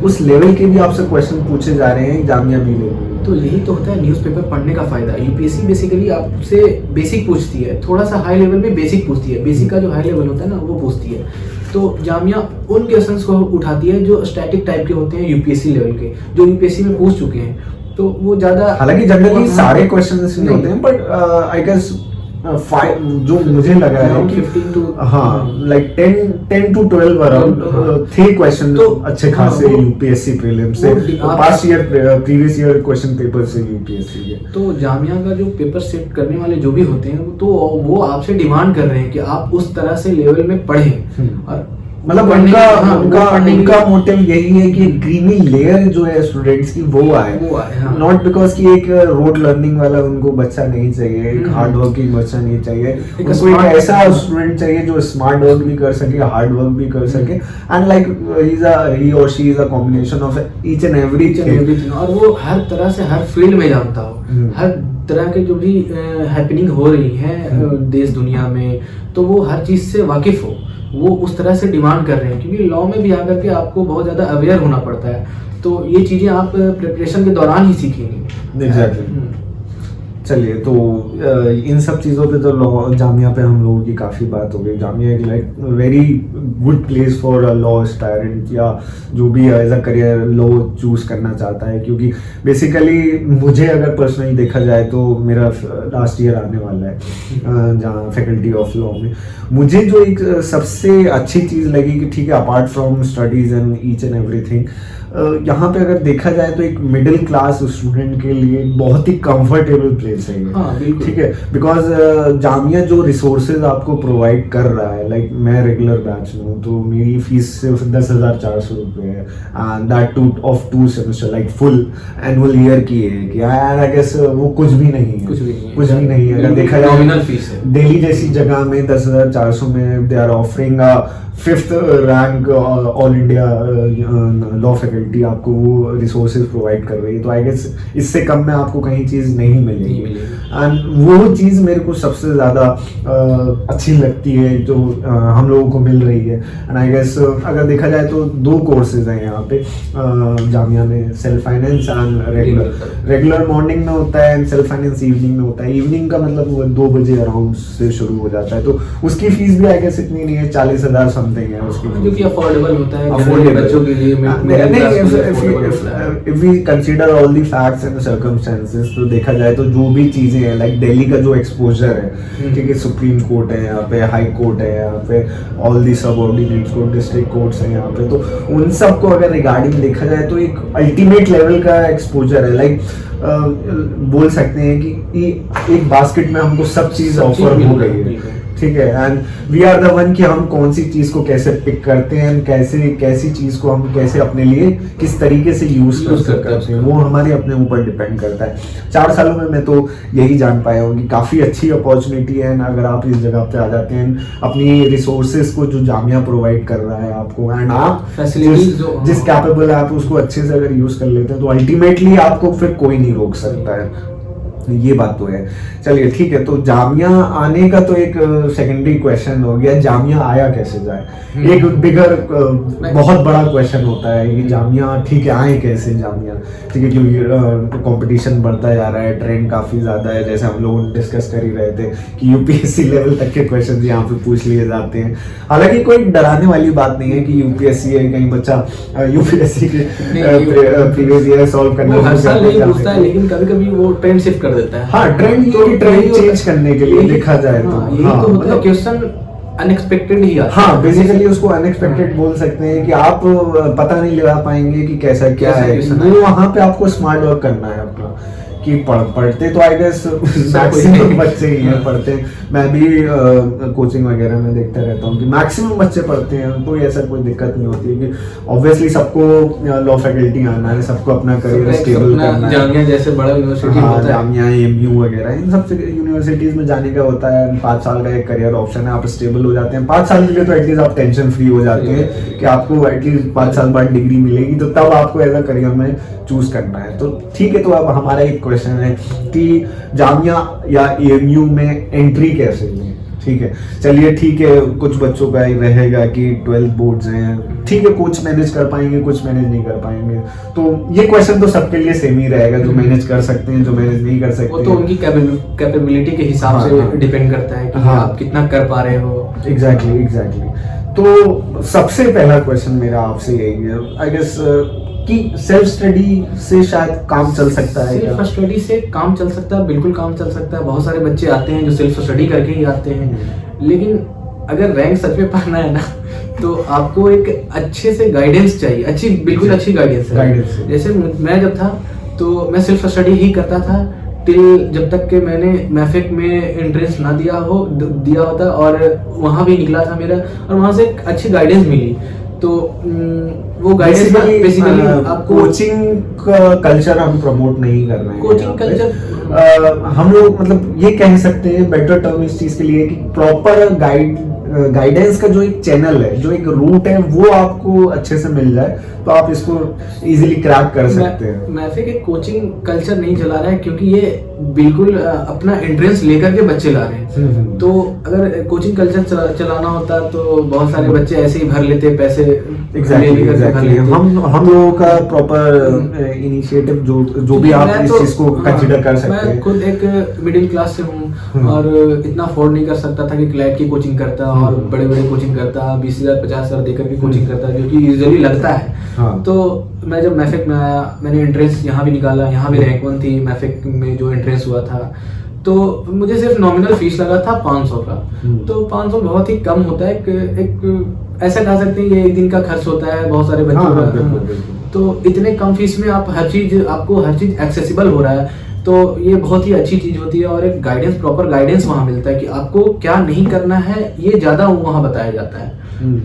उस लेवल के भी आपसे क्वेश्चन पूछे जा रहे हैं जामिया बीएलबी। तो यही तो होता है न्यूज़पेपर पढ़ने का फायदा। यूपीएससी बेसिकली आपसे बेसिक पूछती है, थोड़ा सा हाई लेवल में बेसिक पूछती है, बेसिक का जो हाई लेवल होता है ना वो पूछती है। तो जामिया उन क्वेश्चंस को उठाती है जो स्टैटिक टाइप के होते हैं, यूपीएससी लेवल के, जो यूपीएससी में पूछ चुके हैं। तो वो ज्यादा, हालांकि जनरली सारे क्वेश्चंस नहीं होते हैं, बट आई गेस जो मुझे लगा है Around कि 15 to हाँ लाइक 10 to 12 अराउंड थे क्वेश्चन तो अच्छे खासे हाँ, वो- यूपीएससी प्रीलिम से, past year previous year question paper से यूपीएससी के। तो जामिया का जो पेपर सेट करने वाले जो भी होते हैं तो वो आपसे डिमांड कर रहे हैं कि आप उस तरह से लेवल में पढ़ें। और मतलब पढ़ने उनका की- हाँ, उनका वो पढ़ने की- उनका मोटिव यही है कि क्रीमी लेयर जो है स्टूडेंट्स की वो आए, हाँ। नॉट बिकॉज कि एक रोड लर्निंग वाला उनको बच्चा नहीं चाहिए, एक हार्ड वर्किंग बच्चा नहीं चाहिए, एक उनको एक smart- ऐसा स्टूडेंट चाहिए जो स्मार्ट वर्क भी कर सके, हार्ड वर्क भी कर सके, एंड लाइक ही और she is a combination of each and everything. और वो हर तरह से हर फील्ड में जानता हो, हर तरह के जो भी हैपनिंग हो रही है देश दुनिया में, तो वो हर चीज से वाकिफ हो, वो उस तरह से डिमांड कर रहे हैं। क्योंकि लॉ में भी आकर के आपको बहुत ज़्यादा अवेयर होना पड़ता है, तो ये चीज़ें आप प्रिपरेशन के दौरान ही सीखेंगे। एग्जैक्टली। चलिए, तो इन सब चीज़ों पे तो लॉ जामिया पे हम लोगों की काफ़ी बात हो गई। जामिया एक like very good place for a law aspirant या जो भी as a career law choose करना चाहता है, क्योंकि बेसिकली मुझे अगर पर्सनली देखा जाए तो मेरा लास्ट ईयर आने वाला है जहाँ फैकल्टी ऑफ लॉ में। मुझे जो एक सबसे अच्छी चीज़ लगी कि ठीक है, apart from studies and each and everything, यहाँ पे अगर देखा जाए तो एक मिडिल क्लास स्टूडेंट के लिए बहुत ही कंफर्टेबल प्लेस है ये। हाँ, बिल्कुल। ठीक है, बिकॉज जामिया जो रिसोर्सेज आपको प्रोवाइड कर रहा है, लाइक मैं रेगुलर बैच में हूँ तो मेरी फीस सिर्फ 10,400 रुपये है, and that two of 2 semester, like full annual year की है कि आई गेस वो कुछ भी नहीं है, कुछ भी नहीं है। कुछ भी नहीं है। अगर देखा जाए नॉमिनल फीस है। दिल्ली जैसी जगह में 10,400 में they are offering 5th rank all India law faculty आपको वो रिसोर्सेज प्रोवाइड कर रही है, तो आई गेस इससे कम में आपको कहीं चीज़ नहीं मिलेगी। एंड वो चीज़ मेरे को सबसे ज़्यादा अच्छी लगती है जो हम लोगों को मिल रही है। एंड आई गेस अगर देखा जाए तो 2 कोर्सेज हैं यहाँ पे जामिया में, self finance and regular morning में होता है एंड सेल्फ फाइनेंस इवनिंग में होता है। इवनिंग का मतलब वो 2 बजे अराउंड से शुरू हो जाता है, तो उसकी फीस भी आई गेस इतनी नहीं है, 40,000 समथिंग है उसकी, जो कि अफोर्डेबल होता है Affordable. बच्चों के लिए। if we consider all the facts and circumstances, तो देखा जाए तो जो भी चीजें हैं, लाइक दिल्ली का जो एक्सपोजर है, ठीक है, सुप्रीम कोर्ट है यहाँ पे, हाई कोर्ट है यहाँ पे, ऑल दी सब ऑर्डिनेट कोर्ट, डिस्ट्रिक्ट कोर्ट्स हैं यहाँ पे, तो उन सब को अगर रिगार्डिंग देखा जाए तो एक अल्टीमेट लेवल का एक्सपोजर है। लाइक बोल सकते हैं कि एक बास्केट में हमको सब चीज ऑफर हो गई है, ठीक है, and we are the one कि हम कौन सी चीज को कैसे पिक करते हैं, कैसी चीज को हम कैसे अपने लिए किस तरीके से यूज कर सकते हैं, वो हमारे अपने ऊपर डिपेंड करता है। 4 सालों में मैं तो यही जान पाया हूँ कि काफी अच्छी अपॉर्चुनिटी है, अगर आप इस जगह पे आ जाते हैं, अपनी रिसोर्सेज को जो जामिया प्रोवाइड कर रहा है आपको, एंड आप जिस कैपेबल है आप उसको अच्छे से अगर यूज कर लेते हैं तो अल्टीमेटली आपको फिर कोई नहीं रोक सकता है। ये बात तो है। चलिए ठीक है, तो जामिया आने का तो एक सेकेंडरी क्वेश्चन हो गया, जामिया आया कैसे जाए। एक बिगर बहुत बड़ा क्वेश्चन होता है कि जामिया ठीक है आए कैसे जामिया, ठीक है, क्योंकि कंपटीशन बढ़ता जा रहा है, ट्रेंड काफ़ी ज़्यादा है, जैसे हम लोग डिस्कस कर ही रहे थे कि यूपीएससी लेवल तक के क्वेश्चन यहाँ पे पूछ लिए जाते हैं। हालांकि कोई डराने वाली बात नहीं है कि यूपीएससी है, कहीं बच्चा यूपीएससी के प्रीवियस ईयर सॉल्व करना हर साल नहीं पूछता है, लेकिन कभी कभी वो ट्रेंड शिफ्ट कर देता है। हाँ, ट्रेंड चेंज करने के लिए देखा जाए तो यही तो होता है, क्वेश्चन अनएक्सपेक्टेड ही आता है। हाँ, बेसिकली उसको अनएक्सपेक्टेड बोल सकते हैं कि आप पता नहीं लगा पाएंगे कि कैसा क्या है, वो वहाँ पे आपको स्मार्ट वर्क करना है अपना। कि पढ़ते तो आई गेस मैक्सिमम बच्चे ही हैं पढ़ते हैं, मैं भी कोचिंग वगैरह में देखता रहता हूँ कि मैक्सिमम बच्चे पढ़ते हैं, कोई ऐसा कोई दिक्कत नहीं होती है कि ऑब्वियसली सबको लॉ फैकल्टी आना है, सबको अपना करियर स्टेबल करना है। जामिया जैसे बड़ा यूनिवर्सिटी होता है, जामिया एमयू वगैरह इन सब यूनिवर्सिटीज में जाने का होता है, 5 साल का एक करियर ऑप्शन है, आप स्टेबल हो जाते हैं 5 साल के लिए, तो एटलीस्ट आप टेंशन फ्री हो जाते हैं कि आपको एटलीस्ट 5 साल बाद डिग्री मिलेगी, तो तब आपको एज अ करियर में चूज करना है। तो ठीक है, तो अब हमारा एक क्वेश्चन है कि जामिया या एएमयू में एंट्री कैसे लें। ठीक है, चलिए ठीक है, कुछ बच्चों का ये रहेगा कि 12 बोर्ड्स हैं, ठीक है, कुछ मैनेज कर पाएंगे, कुछ मैनेज नहीं कर पाएंगे, तो ये क्वेश्चन तो सबके लिए सेम ही रहेगा, जो मैनेज कर सकते हैं, जो मैनेज नहीं कर सकते, वो तो उनकी कैपेबिलिटी के हिसाब से डिपेंड करता है कि आप कितना कर पा रहे हो। एग्जैक्टली। तो सबसे पहला क्वेश्चन मेरा आपसे यही है, आई गेस कि सेल्फ स्टडी से शायद काम चल सकता है क्या? सेल्फ स्टडी से काम चल सकता है, बिल्कुल काम चल सकता है। बहुत सारे बच्चे आते हैं जो सेल्फ स्टडी करके ही आते हैं, लेकिन अगर रैंक सच में पाना है ना तो आपको एक अच्छे से गाइडेंस चाहिए, अच्छी बिल्कुल अच्छी गाइडेंस है। जैसे मैं जब था तो मैं सेल्फ स्टडी ही करता था टिल जब तक कि मैंने मैफिक में एंट्रेंस ना दिया होता और वहाँ भी निकला था मेरा, और वहाँ से एक अच्छी गाइडेंस मिली। तो वो गाइडेंस बेसिकली आपको कोचिंग कल्चर हम प्रमोट नहीं कर रहे हैं। कोचिंग कल्चर हम लोग मतलब ये कह सकते हैं, बेटर टर्म इस चीज के लिए कि प्रॉपर गाइडेंस का जो एक चैनल है, जो एक रूट है, वो आपको अच्छे से मिल जाए तो आप इसको इजीली क्रैक कर सकते हैं। मैफिक एक कोचिंग कल्चर नहीं चला रहा है, क्योंकि ये बिल्कुल अपना एंट्रेंस लेकर के बच्चे ला रहे हैं। तो अगर कोचिंग कल्चर चलाना होता तो बहुत सारे बच्चे ऐसे ही भर लेते पैसे। एग्जैक्टली हम लोगों का प्रॉपर इनिशिएटिव जो भी आप इस चीज को कंसीडर कर सकते हैं। मैं खुद एक मिडिल क्लास से हूँ और इतना अफोर्ड नहीं कर सकता था कि क्लैट की कोचिंग करता और बड़े बड़े कोचिंग करता, 20,000 50,000 देकर के कोचिंग करता, जो कि यूजुअली लगता है। तो मैं जब मैफिक में आया, मैंने एंट्रेंस यहाँ भी निकाला, यहाँ भी रैंक 1 थी मैफिक में जो एंट्रेंस हुआ था। तो मुझे सिर्फ नॉमिनल फीस लगा था 500 का। तो 500 बहुत ही कम होता है, एक ऐसा कह सकते हैं ये एक दिन का खर्च होता है बहुत सारे बच्चों का। तो इतने कम फीस में आपको हर चीज एक्सेसिबल हो रहा है, तो ये बहुत ही अच्छी चीज होती है। और एक गाइडेंस, प्रॉपर गाइडेंस वहाँ मिलता है कि आपको क्या नहीं करना है, ये ज्यादा वहाँ बताया जाता है।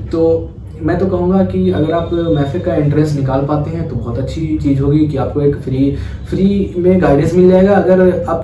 तो मैं तो कहूँगा कि अगर आप मैफिक का एंट्रेंस निकाल पाते हैं तो बहुत अच्छी चीज़ होगी कि आपको एक फ्री में गाइडेंस मिल जाएगा। अगर आप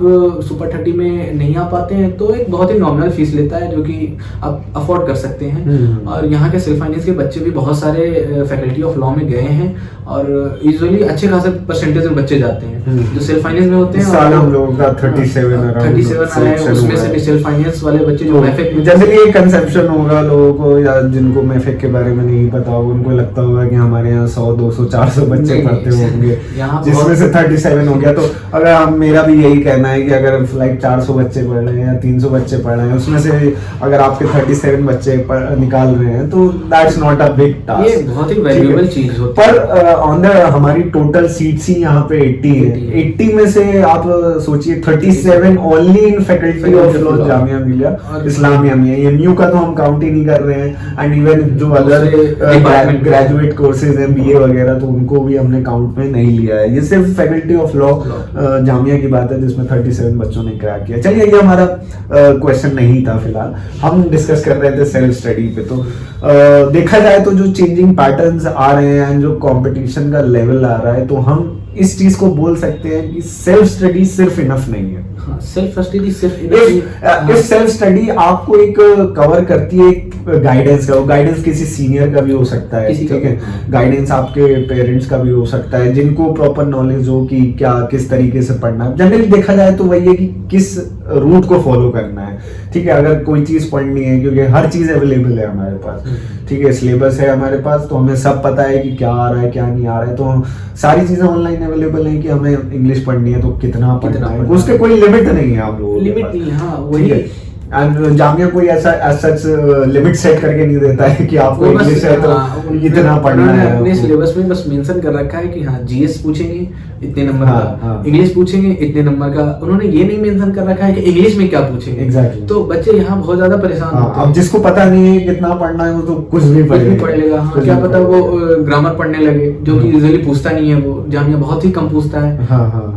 सुपर 30 में नहीं आ पाते हैं तो एक बहुत ही नॉमिनल फीस लेता है, जो कि आप अफोर्ड कर सकते हैं। और यहाँ के सेल्फ फाइनेंस के बच्चे भी बहुत सारे फैकल्टी ऑफ लॉ में गए हैं और यूजुअली अच्छे खासे परसेंटेज में बच्चे जाते हैं जो सेल्फ फाइनेंस में होते हैं। साल हम लोगों का 37 आया है, उसमें से भी सेल्फ फाइनेंस वाले बच्चे जो मैफिक में। जनरली एक कंसेप्शन होगा लोगों को, या जिनको मैफिक के बारे में नहीं पता होगा, उनको लगता होगा कि हमारे यहाँ 100 200 400 बच्चे पढ़ते होंगे, जिसमें से 37 हो गया। तो अगर मेरा भी यही कहना है कि अगर लाइक 400 बच्चे पढ़ रहे हैं या 300 बच्चे पढ़ रहे हैं, उसमें से अगर आपके 37 बच्चे निकाल रहे हैं तो that's not a big task. ये बहुत ही वैल्यूएबल चीज होती है। पर ऑन द हमारी टोटल सीट्स ही यहाँ पे 80 है। 80 में से आप सोचिए 37 only in faculty of law Jamia Millia Islamia में। एमयू का तो हम काउंट ही नहीं कर रहे हैं, एंड इवन जो अदर ग्रेजुएट कोर्सेज हैं बीए वगैरह, तो उनको भी हमने काउंट में नहीं लिया है। ये सिर्फ फैकल्टी ऑफ लॉ जामिया की बात है जिसमें 37 बच्चों ने क्रैक किया। चलिए, ये हमारा क्वेश्चन नहीं था फिलहाल, हम डिस्कस कर रहे थे सेल्फ स्टडी पे। तो देखा जाए तो जो चेंजिंग पैटर्न्स आ रहे हैं एंड जो कंपटीशन का लेवल आ रहा है, तो हम इस चीज को बोल सकते हैं कि सेल्फ स्टडी सिर्फ इनफ नहीं है। सेल्फ स्टडी सिर्फ इफ सेल्फ स्टडी आपको एक कवर करती है एक गाइडेंस का, वो गाइडेंस किसी सीनियर का भी हो सकता है, ठीक है, गाइडेंस आपके पेरेंट्स का भी हो सकता है, जिनको प्रॉपर नॉलेज हो कि क्या किस तरीके से पढ़ना है। जनरली देखा जाए तो वही है कि किस रूट को फॉलो करना है, ठीक है। अगर कोई चीज पढ़नी है, क्योंकि हर चीज अवेलेबल है हमारे पास, ठीक है, सिलेबस है हमारे पास, तो हमें सब पता है कि क्या आ रहा है क्या नहीं आ रहा है। तो सारी चीजें ऑनलाइन अवेलेबल है कि हमें इंग्लिश पढ़नी है तो कितना पढ़ना है, उसके कोई लिमिट नहीं है आप लोगों, लिमिट नहीं है। हाँ, वही। एंड जामिया कोई ऐसा सच लिमिट सेट करके नहीं देता है कि आपको इंग्लिश है तो इतना पढ़ना है। अपने सिलेबस में बस मेंशन कर रखा है कि हाँ जीएस पूछेंगे इतने नंबर का, इंग्लिश पूछेंगे इतने नंबर का। उन्होंने ये नहीं मेंशन कर रखा है कि इंग्लिश में क्या पूछेंगे। एग्जैक्टली। तो बच्चे यहाँ बहुत ज्यादा परेशान होते हैं। अब जिसको पता नहीं है कितना पढ़ना है वो तो कुछ भी पढ़ लेगा। हाँ, क्या पता वो ग्रामर पढ़ने लगे, जो कि यूजुअली पूछता नहीं है, वो जामिया बहुत ही कम पूछता है। हाँ,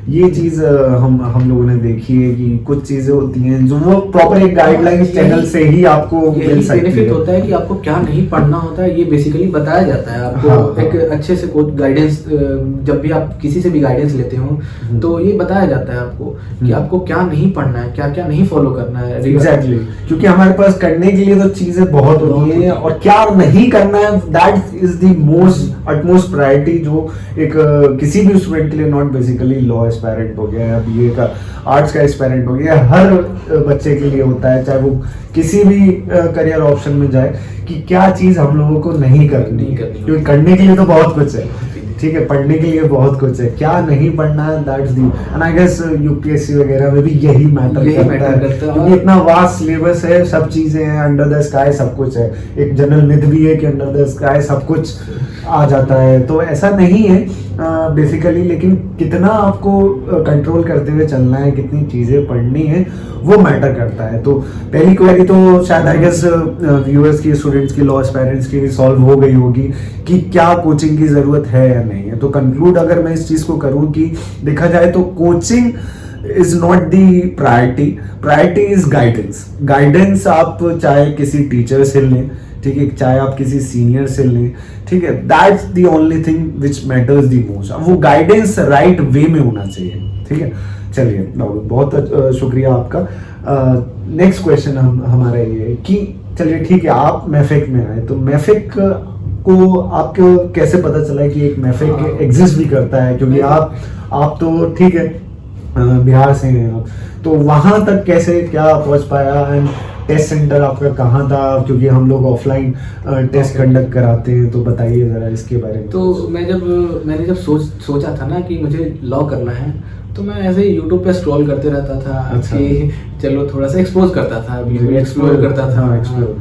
ये चीज हम लोगों ने देखी है कि कुछ चीजें होती हैं जो वो प्रॉपर एक गाइडलाइंस चैनल से ही आपको मिल सकती है। बेनिफिट होता है कि आपको क्या नहीं पढ़ना होता है, ये बेसिकली बताया जाता है आपको। हाँ, एक अच्छे से कोई गाइडेंस, जब भी आप किसी से भी गाइडेंस लेते हो तो ये बताया जाता है आपको कि आपको क्या नहीं पढ़ना है, क्या क्या नहीं फॉलो करना है। एग्जैक्टली, क्योंकि हमारे पास करने के लिए तो चीजें बहुत होती हैं, और क्या नहीं करना है that is the most utmost priority, जो एक किसी भी स्टूडेंट के लिए, नॉट बेसिकली लॉ एस्पायरेंट हो गया या बीए का आर्ट्स का एस्पायरेंट हो गया, हर बच्चे के लिए होता है, चाहे वो किसी भी करियर ऑप्शन में जाए, कि क्या चीज हम लोगों को नहीं करनी, क्योंकि करने के लिए तो बहुत कुछ है, ठीक है, पढ़ने के लिए बहुत कुछ है, क्या नहीं पढ़ना है that's the. And I guess UPSC वगैरह में भी यही मैटर करता है, क्योंकि इतना वास्ट सिलेबस है, सब चीजें हैं, अंडर द स्काई सब कुछ है। एक जनरल मिथ भी है कि अंडर द स्काई सब कुछ आ जाता है, तो ऐसा नहीं है बेसिकली। लेकिन कितना आपको कंट्रोल करते हुए चलना है, कितनी चीज़ें पढ़नी है, वो मैटर करता है। तो पहली क्वेरी तो शायद आई गेस व्यूअर्स की, स्टूडेंट्स की, लॉ एस्पायरेंट्स की सॉल्व हो गई होगी कि क्या कोचिंग की ज़रूरत है या नहीं है। तो कंक्लूड अगर मैं इस चीज़ को करूँ कि देखा जाए तो coaching is not the priority is guidance. आप चाहे किसी टीचर से लें, ठीक है, चाहे आप किसी सीनियर से लें, ठीक है, that's the only thing which matters the most. वो गाइडेंस राइट वे में होना चाहिए, ठीक है। चलिए बहुत शुक्रिया आपका। नेक्स्ट क्वेश्चन हमारा ये है कि चलिए ठीक है, आप मैफिक में आए, तो मैफिक को आपको कैसे पता चला कि एक मैफिक एग्जिस्ट भी करता है? क्योंकि आप तो ठीक है बिहार से हैं आप, तो वहां तक कैसे क्या पहुंच पाया? एंड टेस्ट सेंटर आपका कहाँ था? क्योंकि हम लोग ऑफलाइन टेस्ट कंडक्ट कराते हैं, तो बताइए जरा इसके बारे में। तो मैंने जब सोचा था ना कि मुझे लॉ करना है, तो मैं ऐसे ही यूट्यूब पे स्क्रॉल करते रहता था। अच्छा। कि चलो थोड़ा सा एक्सपोज करता था, एक्सप्लोर करता था। एक्सप्लोर।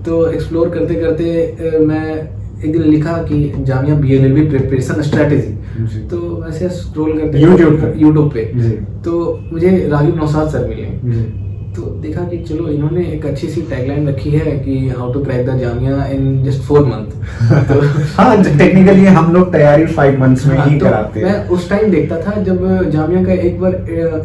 तो एक्सप्लोर करते करते मैं एक दिन लिखा कि जामिया BLLB प्रिपरेशन स्ट्रेटेजी। तो वैसे स्क्रॉल करते यूट्यूब पे तो मुझे रागिब नौशाद सर मिले। तो देखा कि चलो इन्होंने एक अच्छी सी टैगलाइन रखी है कि how to crack the Jamia in just 4 month. तो हाँ, टेक्निकली हम लोग तैयारी 5 मंथ्स में ही तो कराते हैं। मैं उस टाइम देखता था जब जामिया का एक बार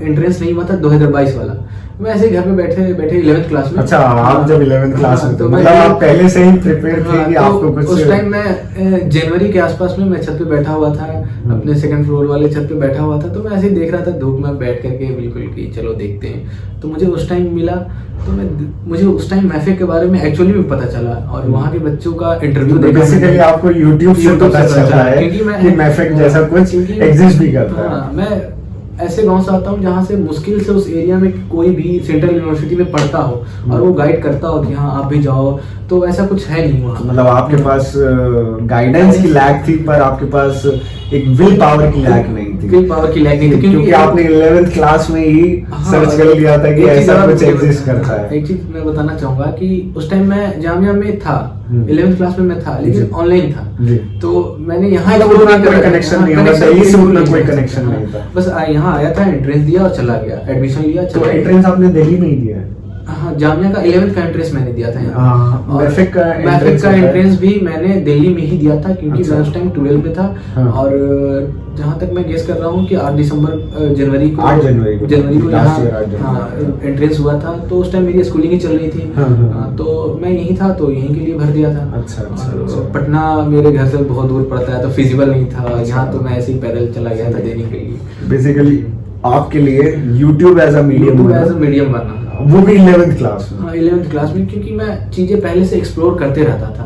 एंट्रेंस नहीं हुआ था 2022 वाला। मैं ऐसे घर में बैठे 11th क्लास में। अच्छा, आप जब 11th क्लास में, तो मतलब आप पहले से ही प्रिपेयर थे कि आपको कुछ? उस टाइम मैं जनवरी के आसपास में मैं छत पे बैठा हुआ था, अपने सेकंड फ्लोर वाले छत पे बैठा हुआ था। तो मैं ऐसे ही देख रहा था धूप में बैठ करके, बिल्कुल कि चलो देखते हैं। तो मुझे उस टाइम मिला, तो मुझे उस टाइम मैफिक के बारे में एक्चुअली भी पता चला, और वहाँ के बच्चों का इंटरव्यू देखा। बेसिकली आपको यूट्यूब से पता चला है कि मैफिक जैसा कुछ एग्जिस्ट भी करता है। मैं ऐसे गांव से आता हूँ जहाँ से मुश्किल से उस एरिया में कोई भी सेंट्रल यूनिवर्सिटी में पढ़ता हो और वो गाइड करता हो कि हाँ आप भी जाओ, तो ऐसा कुछ है नहीं वहाँ। मतलब आपके पास गाइडेंस की लैक थी, पर आपके पास एक विल पावर की लैक नहीं थी। विल पावर की लैक नहीं थी क्योंकि आपने 11th क्लास में ही सर्च कर लिया था कि ऐसा कुछ एग्जिस्ट करता है। एक चीज मैं बताना चाहूंगा कि उस टाइम मैं जामिया में था, 11th क्लास में मैं था, लेकिन ऑनलाइन था। तो मैंने यहाँ कोई कनेक्शन नहीं था, दिल्ली से उतना कोई कनेक्शन नहीं था। बस यहाँ आया था, एंट्रेंस दिया और चला गया, एडमिशन लिया। तो एंट्रेंस आपने दिल्ली में ही दिया है? हाँ, जामिया का 11th का एंट्रेंस मैंने दिया था यहाँ। मैफिक का एंट्रेंस भी मैंने दिल्ली में ही दिया था, क्योंकि मैं उस टाइम 12 में था। और जहाँ तक मैं गेस कर रहा हूँ कि 8 जनवरी को यहाँ एंट्रेंस हुआ था। तो उस टाइम मेरी स्कूलिंग ही चल रही थी। तो मैं यहीं था, तो यहीं के लिए भर दिया था। अच्छा। पटना मेरे घर से बहुत दूर पड़ता है, तो फिजिबल नहीं था यहाँ। तो मैं ऐसे ही पैदल चला गया था देने के लिए। बेसिकली आपके लिए यूट्यूब एज अ मीडियम बना, वो भी 11th क्लास में? हाँ, 11th क्लास में, क्योंकि मैं चीज़ें पहले से एक्सप्लोर करते रहता था।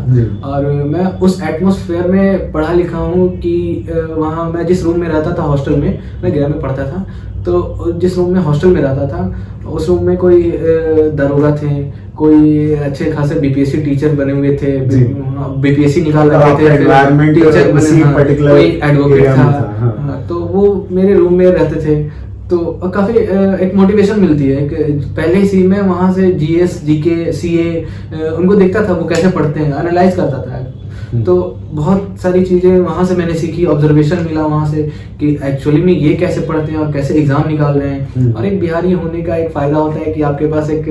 और मैं उस एटमॉस्फेयर में पढ़ा लिखा हूँ कि वहाँ मैं जिस रूम में रहता था हॉस्टल में, मैं 11 में पढ़ता था, तो जिस रूम में हॉस्टल में रहता था उस रूम में कोई दरोगा थे, कोई अच्छे खासे BPSC टीचर बने हुए थे, BPSC निकाल रहे थे, टीचर बने, कोई एडवोकेट था। तो वो मेरे रूम में रहते थे। तो काफ़ी एक मोटिवेशन मिलती है। पहले ही मैं वहाँ से GS GK CA उनको देखता था वो कैसे पढ़ते हैं, एनालाइज करता था। तो बहुत सारी चीज़ें वहाँ से मैंने सीखी, ऑब्जर्वेशन मिला वहाँ से कि एक्चुअली में ये कैसे पढ़ते हैं और कैसे एग्जाम निकाल रहे हैं। और एक बिहारी होने का एक फ़ायदा होता है कि आपके पास एक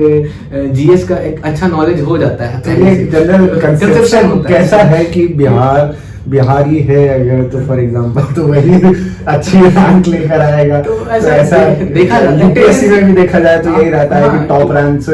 GS का एक अच्छा नॉलेज हो जाता है। जनरल कंसेप्शन कैसा है कि बिहारी है अगर, तो फॉर एग्जांपल तो वही अच्छी रैंक लेकर आएगा। तो ऐसा देखा जाता है, यूपीएससी में भी देखा जाए तो यही रहता है कि टॉप रैंक्स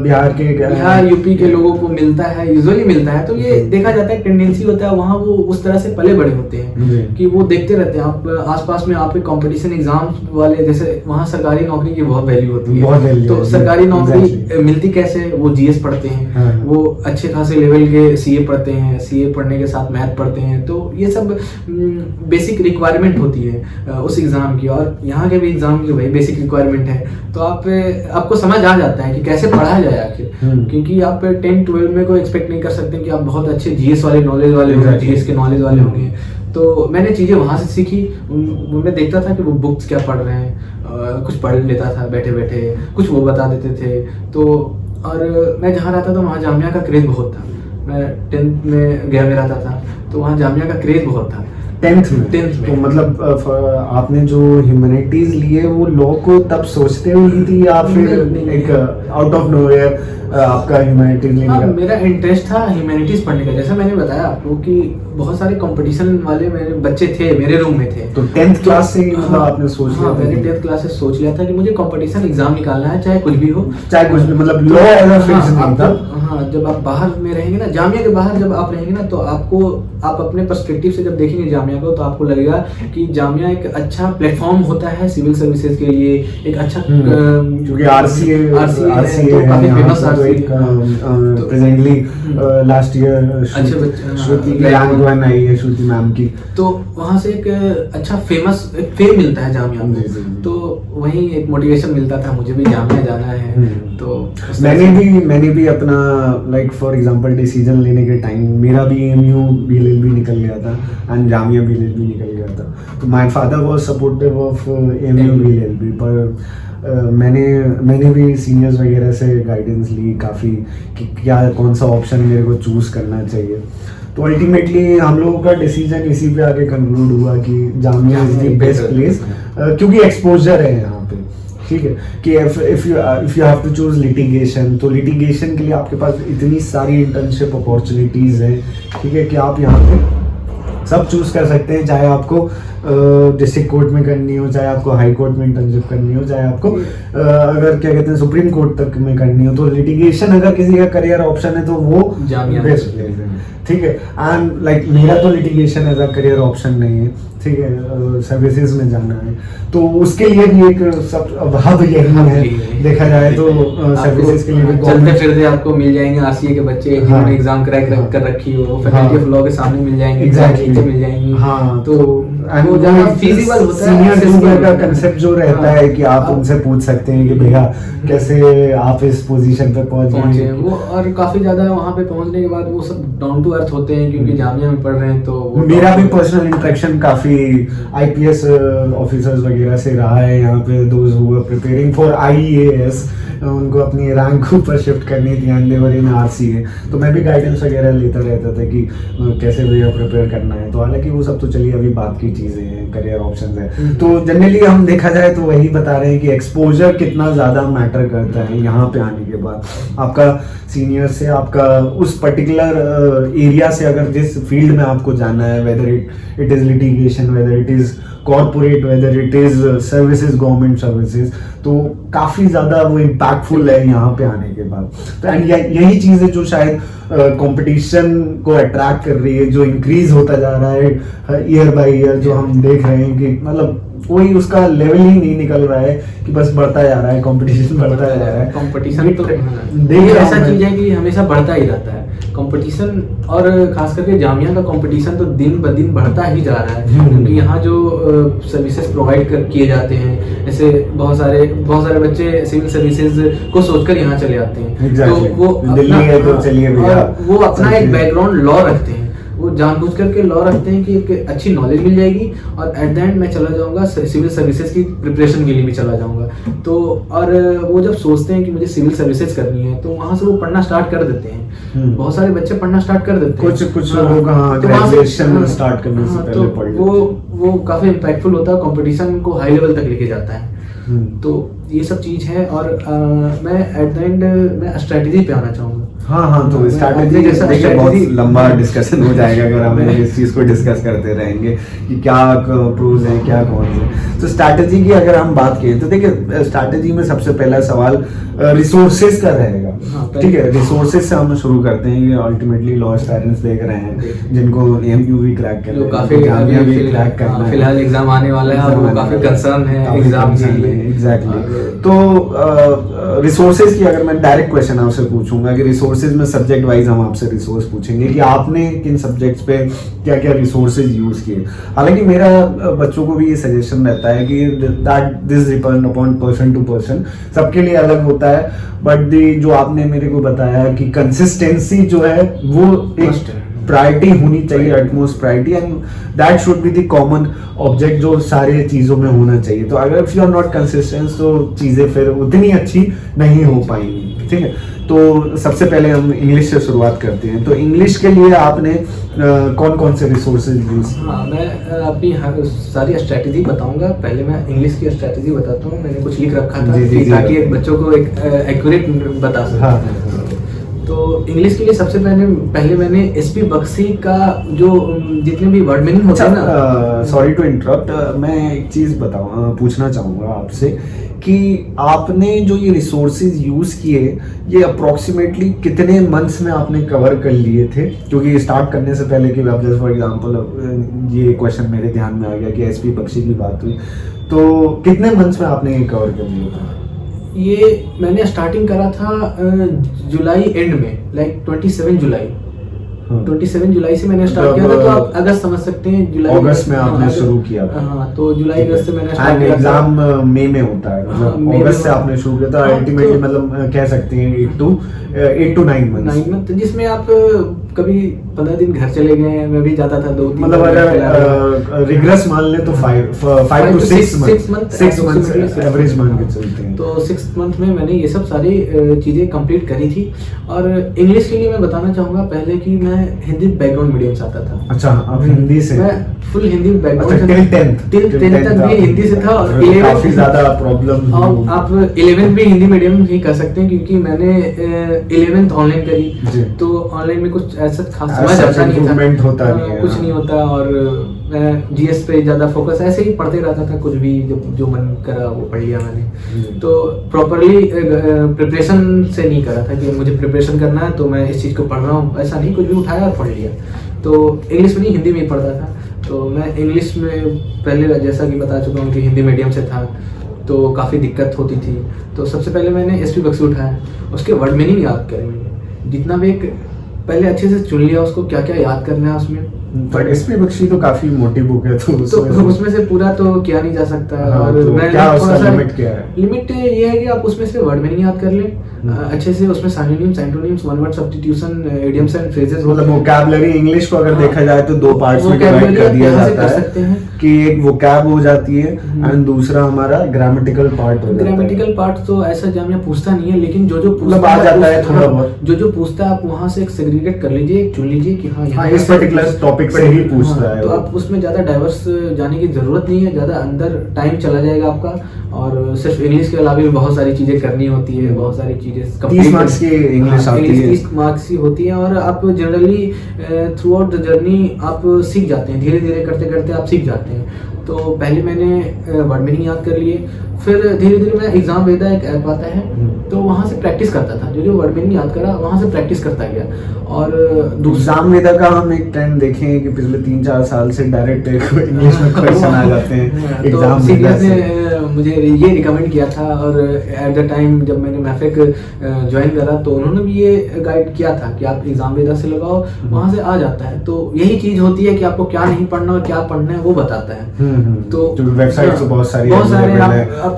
बिहार यूपी के लोगों को मिलता है, यूजुअली मिलता है। तो ये देखा जाता है, टेंडेंसी होता है वहाँ, वो उस तरह से पले बड़े होते हैं कि वो देखते रहते हैं। आप आसपास में आपके कंपटीशन एग्जाम वाले, जैसे वहाँ सरकारी नौकरी की बहुत वैल्यू होती है। तो सरकारी नौकरी मिलती कैसे? वो GS पढ़ते हैं, वो अच्छे खासे लेवल के CA पढ़ते हैं, CA पढ़ने के साथ मैथ पढ़ते हैं। तो ये सब बेसिक रिक्वायरमेंट होती है उस एग्जाम की, और यहाँ के भी एग्जाम की वही बेसिक रिक्वायरमेंट है। तो आपको समझ आ जाता है कि कैसे पढ़ाया जाए आखिर। क्योंकि आप 10-12 में कोई एक्सपेक्ट नहीं कर सकते कि आप बहुत अच्छे GS वाले नॉलेज वाले होंगे, GS के नॉलेज वाले होंगे। तो मैंने चीज़ें वहाँ से सीखी। मैं देखता था कि वो बुक्स क्या पढ़ रहे हैं, कुछ पढ़ लेता था बैठे बैठे, कुछ वो बता देते थे। तो और मैं जहाँ रहता था वहाँ जामिया का क्रेज बहुत था। मैं 10th में गया में रहता था, तो वहाँ जामिया का क्रेज बहुत था। 10th में 10th में। तो मतलब आपने जो ह्यूमैनिटीज लिए वो लॉ को तब सोचते हुए ली थी या फिर नहीं। एक आउट ऑफ नोवेयर आपका ह्यूमैनिटीज लेने हाँ, का? मेरा इंटरेस्ट था ह्यूमैनिटीज पढ़ने का। जैसा मैंने बताया आपको कि बहुत सारे कंपटीशन वाले मेरे बच्चे थे, मेरे रूम में थे। तो 10th क्लास से ही मतलब हाँ, आपने सोच लिया हाँ, था मैंने कि- 10th क्लास से सोच लिया था कि मुझे कंपटीशन एग्जाम निकालना है, चाहे कुछ भी हो। चाहे कुछ भी, मतलब लॉ एज अ फिक्स नहीं था। हाँ, जब आप बाहर में रहेंगे ना, जामिया के बाहर जब आप रहेंगे ना, तो आप अपने पर्सपेक्टिव से जब देखेंगे जामिया को, तो आपको लगेगा कि जामिया एक अच्छा प्लेटफॉर्म होता है सिविल सर्विसेज के लिए, एक अच्छा क्योंकि आरसीए तो काफी फेमस प्रेजेंटली लास्ट ईयर अच्छे बच्चे, श्रुति हाँ, रैंक 1 आई है, श्रुति मैम की। तो वहाँ से एक अच्छा फेम मिलता है जामिया जी, जी, में, जी। तो वहीं एक मोटिवेशन मिलता था, मुझे भी जामिया जाना है। तो उस तरह मैंने भी अपना लाइक फॉर एग्जांपल डिसीजन लेने के टाइम मेरा भी एमयू बीएलएलबी निकल गया था एंड जामिया बीएलएलबी निकल गया था। तो my father was supportive of MU BLLB, पर मैंने भी सीनियर्स वगैरह से गाइडेंस ली काफ़ी कि क्या कौन सा ऑप्शन मेरे को चूज़ करना चाहिए। तो अल्टीमेटली हम लोगों का डिसीजन इसी पे आके कंक्लूड हुआ कि Jamia is the best place, क्योंकि एक्सपोजर है यहाँ पे। ठीक है कि if you have to choose litigation, तो लिटिगेशन के लिए आपके पास इतनी सारी इंटर्नशिप अपॉर्चुनिटीज़ हैं, ठीक है, कि आप यहाँ पे सब चूज कर सकते हैं। चाहे आपको डिस्ट्रिक्ट कोर्ट में करनी हो, चाहे आपको हाई कोर्ट में इंटर्नशिप करनी हो, चाहे आपको अगर क्या कहते हैं सुप्रीम कोर्ट तक में करनी हो। तो लिटिगेशन अगर किसी का करियर ऑप्शन है तो वो जामिया बेस्ट प्लेस है। ठीक है, एंड लाइक मेरा तो litigation as a career option नहीं है। ठीक है, सर्विसेज में जाना है, तो उसके लिए भी एक सब हब यही है देखा जाए तो। सर्विसेज के लिए भी चलते government- फिरते आपको मिल जाएंगे आरसीए के बच्चे हाँ। जिन्होंने एग्जाम क्रैक कर रखी हो, फैकल्टी ऑफ लॉ के सामने मिल जाएंगे, Exactly. नीचे मिल जाएंगी। हाँ, तो वो ज़्यादा feasible होता है, सीनियर accessible जूनियर का होता है। कंसेप्ट जो रहता हाँ। है कि आप उनसे पूछ सकते हैं कि भैया कैसे आप इस पोजीशन पे पहुंचे पहुंचे वो, और काफी ज्यादा वहाँ पे पहुंचने के बाद वो सब डाउन टू अर्थ होते हैं, क्योंकि जामिया में पढ़ रहे हैं। तो वो मेरा भी पर्सनल इंटरेक्शन काफी आईपीएस ऑफिसर्स वगैरह से रहा है यहाँ पे। Those who were preparing for IAS, उनको अपनी रैंक ऊपर शिफ्ट करनी थी and they were in RCA, तो मैं भी गाइडेंस वगैरह लेता रहता था कि कैसे भैया प्रिपेयर करना है। तो हालांकि वो सब तो चलिए अभी बात की चीजें हैं, करियर ऑप्शंस है। तो जनरली हम देखा जाए तो वही बता रहे हैं कि एक्सपोजर कितना ज्यादा मैटर करता है यहाँ पे आने के बाद। आपका सीनियर से आपका उस पर्टिकुलर एरिया से अगर जिस फील्ड में आपको जाना है, whether it is litigation, whether it is corporate, whether it is services, government services, तो काफी ज्यादा वो इम्पैक्टफुल है यहाँ पे आने के बाद। तो एंड यही चीज है जो शायद कंपटीशन को अट्रैक्ट कर रही है, जो इंक्रीज होता जा रहा है ईयर बाय ईयर, जो हम देख रहे हैं कि मतलब कोई उसका लेवल ही नहीं निकल रहा है कि बस बढ़ता जा रहा है, कंपटीशन बढ़ता जा रहा है। कंपटीशन तो देख ये रहा ऐसा हूं मैं। चीज है कि हमेशा बढ़ता ही रहता है कंपटीशन, और खास करके जामिया का कंपटीशन तो दिन ब दिन बढ़ता ही जा रहा है। क्योंकि यहाँ जो सर्विसेज प्रोवाइड किए जाते हैं, ऐसे बहुत सारे बच्चे सिविल सर्विसेज को सोचकर यहाँ चले आते हैं। Exactly. तो वो दिल्ली है तो चलिए भैया, और वो अपना एक बैकग्राउंड लॉ रखते हैं, वो जानबूझ करके लॉ रखते हैं कि एक अच्छी नॉलेज मिल जाएगी और एट द एंड मैं चला जाऊंगा सिविल सर्विसेज की प्रिपरेशन के लिए भी चला जाऊंगा। तो और वो जब सोचते हैं कि मुझे सिविल सर्विसेज करनी है, तो वहां से वो पढ़ना स्टार्ट कर देते हैं। बहुत सारे बच्चे पढ़ना स्टार्ट कर देते हैं। कुछ लोग हाँ तो वहाँ से- ग्रेजुएशन स्टार्ट करने से हाँ, पहले तो पढ़ लेते हैं। वो काफी इम्पैक्टफुल होता है, कंपटीशन को हाई लेवल तक लेके जाता है। तो ये सब चीज है। और मैं एट द एंड मैं स्ट्रेटजी पे आना चाहूंगा। हाँ तो मैं स्ट्रैटेजी अपने जैसा देखिए बहुत strategy- लंबा डिस्कशन हो जाएगा अगर हम इस चीज को डिस्कस करते रहेंगे कि क्या प्रोज हैं क्या कॉन्स हैं। तो स्ट्रैटेजी की अगर हम बात करें तो देखिए स्ट्रैटेजी में सबसे पहला सवाल रिसोर्सेज का रहेगा। हाँ, ठीक है, रिसोर्सेज से हम शुरू करते हैं। ये अल्टीमेटली लॉ स्टूडेंट्स देख रहे हैं जिनको एमयू भी क्रैक कर जो रहे हैं, काफी जामिया भी क्रैक करना है। फिलहाल एग्जाम आने वाला है और वो काफी कंसर्न है एग्जाम के लिए। एग्जैक्टली। तो रिसोर्सेज की अगर मैं डायरेक्ट क्वेश्चन आपसे पूछूंगा कि रिसोर्सेज में सब्जेक्ट वाइज हम आपसे रिसोर्स पूछेंगे कि आपने किन सब्जेक्ट्स पे क्या क्या रिसोर्सेज यूज किए। हालांकि मेरा बच्चों को भी ये सजेशन रहता है कि that this depend upon person to person, सबके लिए अलग होता है। बट जो आपने मेरे को बताया कि कंसिस्टेंसी जो है वो एक प्रायोरिटी होनी चाहिए, utmost priority, and that should be the common object जो सारे चीजों में होना चाहिए। तो अगर if you are not consistent तो चीजें फिर उतनी अच्छी नहीं हो पाएंगी। ठीक है, तो सबसे पहले हम इंग्लिश से शुरुआत करते हैं। तो इंग्लिश के लिए आपने कौन कौन से रिसोर्सेज यूज? हाँ, मैं अपनी सारी स्ट्रैटेजी बताऊंगा। पहले मैं इंग्लिश की स्ट्रैटेजी बताता हूँ। मैंने कुछ लिख रखा था ताकि एक बच्चों को एक एक्यूरेट बता सकूं। हाँ। तो इंग्लिश के लिए सबसे पहले मैंने एसपी बख्शी का जो जितने भी वर्ड मीनिंग होते हैं ना। सॉरी टू इंटरप्ट, मैं एक चीज पूछना चाहूंगा आपसे कि आपने जो ये रिसोर्सेज यूज किए ये अप्रोक्सीमेटली कितने मंथ्स में आपने कवर कर लिए थे? क्योंकि स्टार्ट करने से पहले कि आप जैसे फॉर एग्जांपल ये क्वेश्चन मेरे ध्यान में आ गया कि एसपी बख्शी की बात हुई, तो कितने मंथ्स में आपने ये कवर कर लिया था? ये मैंने स्टार्टिंग करा था जुलाई एंड में, लाइक 27 जुलाई। 27 जुलाई से मैंने स्टार्ट किया था, तो आप अगस्त समझ सकते हैं। जुलाई अगस्त में आपने शुरू किया था। हाँ, तो जुलाई अगस्त से मैंने स्टार्ट किया था। एग्जाम मई में होता है, मतलब अगस्त से आपने शुरू किया था। अल्टीमेटली मतलब कह सकते हैं 8 to 9 मंथ, जिसमें आप कभी 15 दिन घर चले गए। मैं भी जाता था 2-3, मतलब अगर रिग्रेस मान ले तो 5 to 6 मंथ एवरेज मान के चलते हैं। तो 6 मंथ में मैंने ये सब सारी चीजें कंप्लीट करी थी। और इंग्लिश के लिए मैं बताना चाहूंगा पहले कि मैं हिंदी बैकग्राउंड मीडियम से आता था। अच्छा, आप हिंदी से? मैं full Hindi background till 10th तक भी हिंदी से था। और 11 काफी ज्यादा प्रॉब्लम। आप 11th भी हिंदी मीडियम ही कर सकते हैं, क्योंकि मैंने 11th ऑनलाइन करी। तो ऑनलाइन में कुछ ऐसा खास समझ आता नहीं था, कुछ नहीं होता। और मैं जीएस पे ज्यादा फोकस ऐसे ही पढ़ते रहता था, कुछ भी जो मन करा वो पढ़ लिया मैंने। तो प्रॉपरली प्रिपरेशन से नहीं करा था कि मुझे प्रिपरेशन करना है तो मैं इस चीज़ को पढ़ रहा हूँ, ऐसा नहीं, कुछ भी उठाया और पढ़ लिया। तो इंग्लिश में नहीं, हिंदी में ही पढ़ता था। तो मैं इंग्लिश में पहले जैसा कि बता चुका हूँ कि हिंदी मीडियम से था, तो काफ़ी दिक्कत होती थी। तो सबसे पहले मैंने एसपी बख्शी उठाया, उसके वर्ड मीनिंग याद करे मैंने। जितना भी एक पहले अच्छे से चुन लिया उसको, क्या क्या याद करना है उसमें। पर एसपी बख्शी तो काफी मोटी बुक है, तो उसमें से पूरा तो किया नहीं जा सकता। हाँ, और तो मैं क्या उसका लिमिट क्या है? लिमिट ये है कि आप उसमें से वर्ड मीनिंग याद कर लें अच्छे से। उसमें synonyms, antonyms, one word substitution, idioms and phrases, मतलब वोकैबुलरी। इंग्लिश को अगर देखा जाए तो 2 पार्ट्स में डिवाइड कर दिया जाता है कि एक वोकैब हो जाती है एंड दूसरा हमारा ग्रामेटिकल पार्ट हो जाता है। ग्रामेटिकल पार्ट तो ऐसा जामिया पूछता नहीं है, लेकिन जो मतलब आ जाता है थोड़ा बहुत। जो पूछता है आप वहां से एक सेग्रीगेट कर लीजिए, चुन लीजिए कि हाँ इस पर्टिकुलर टॉपिक से ही पूछता है। तो आप उसमें ज्यादा डाइवर्स जाने की जरूरत नहीं है, ज्यादा अंदर टाइम चला जाएगा आपका। और सिर्फ इंग्लिश के अलावा भी बहुत सारी चीजें करनी होती है, बहुत सारी चीजें 30 मार्क्स की इंग्लिश आती है, 30 मार्क्स की होती है। और आप generally through out the journey आप सीख जाते हैं, धीरे धीरे करते करते आप सीख जाते हैं। तो पहले मैंने वर्ड मीनिंग याद कर लिए, फिर धीरे धीरे मैं एग्जाम वेदा एक ऐप आता है तो वहाँ से प्रैक्टिस करता था। जो वर्ड मीनिंग याद करा वहाँ से प्रैक्टिस करता गया। और एग्जाम वेदा का हम एक ट्रेंड देखें कि पिछले 3-4 साल से डायरेक्ट इंग्लिश में क्वेश्चन आ जाते हैं एग्जाम वेदा से। मुझे ये रिकमेंड किया था, और एट द टाइम जब मैंने मैफेक ज्वाइन करा तो उन्होंने भी ये गाइड किया था कि आप एग्जाम वेदा से लगाओ, वहाँ से आ जाता है। तो यही चीज होती है कि आपको क्या नहीं पढ़ना और क्या पढ़ना है वो बताता है। तो वेबसाइट बहुत सारी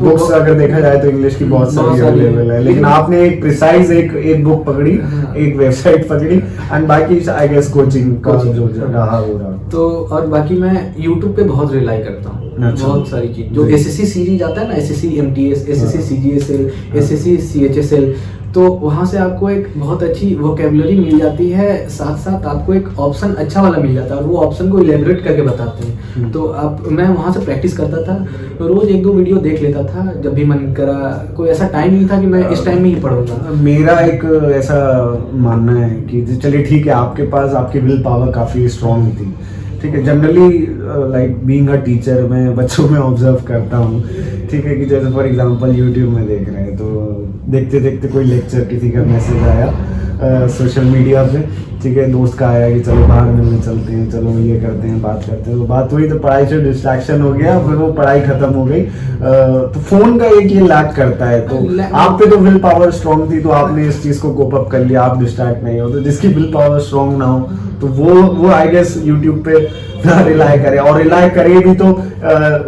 बुक्स अगर देखा जाए तो इंग्लिश की बहुत सारी अवेलेबल है, लेकिन आपने एक प्रिसाइज एक बुक पकड़ी, एक वेबसाइट पकड़ी एंड बाकी आई गेस कोचिंग का जो रहा हो रहा। तो और बाकी मैं यूट्यूब पे बहुत रिलाई करता हूँ। अच्छा। बहुत सारी चीज जो एसएससी सीरीज आता है ना, SSC MTS, SSC CGSL, SSC CHSL, तो वहाँ से आपको एक बहुत अच्छी वोकेबुलरी मिल जाती है, साथ साथ आपको एक ऑप्शन अच्छा वाला मिल जाता है और वो ऑप्शन को इलेबोरेट करके बताते हैं। तो मैं वहाँ से प्रैक्टिस करता था, तो रोज 1-2 वीडियो देख लेता था जब भी मन करा। कोई ऐसा टाइम नहीं था कि मैं इस टाइम में ही पढ़ूंगा। मेरा एक ऐसा मानना है कि चलिए ठीक है, आपके पास आपकी विल पावर काफ़ी स्ट्रांग थी, ठीक है। Generally like being a teacher मैं बच्चों में ऑब्जर्व करता हूँ, ठीक है, कि जैसे फॉर एग्जांपल यूट्यूब में देख रहे हैं तो देखते देखते कोई लेक्चर, किसी का मैसेज आया सोशल मीडिया पे, ठीक है, दोस्त का आया कि चलो बाहर मिलने चलते हैं, चलो ये करते हैं, बात करते हैं। तो बात हुई तो पढ़ाई से डिस्ट्रैक्शन हो गया, फिर वो पढ़ाई खत्म हो गई। तो फोन का एक ये लैक करता है। तो आप पे तो विल पावर स्ट्रांग थी तो आपने इस चीज को कोप अप कर लिया, आप डिस्ट्रैक्ट नहीं हो। तो जिसकी विल पावर स्ट्रांग ना हो तो वो आई गेस यूट्यूब पे ना रिलाई करे, और रिलाई करे भी तो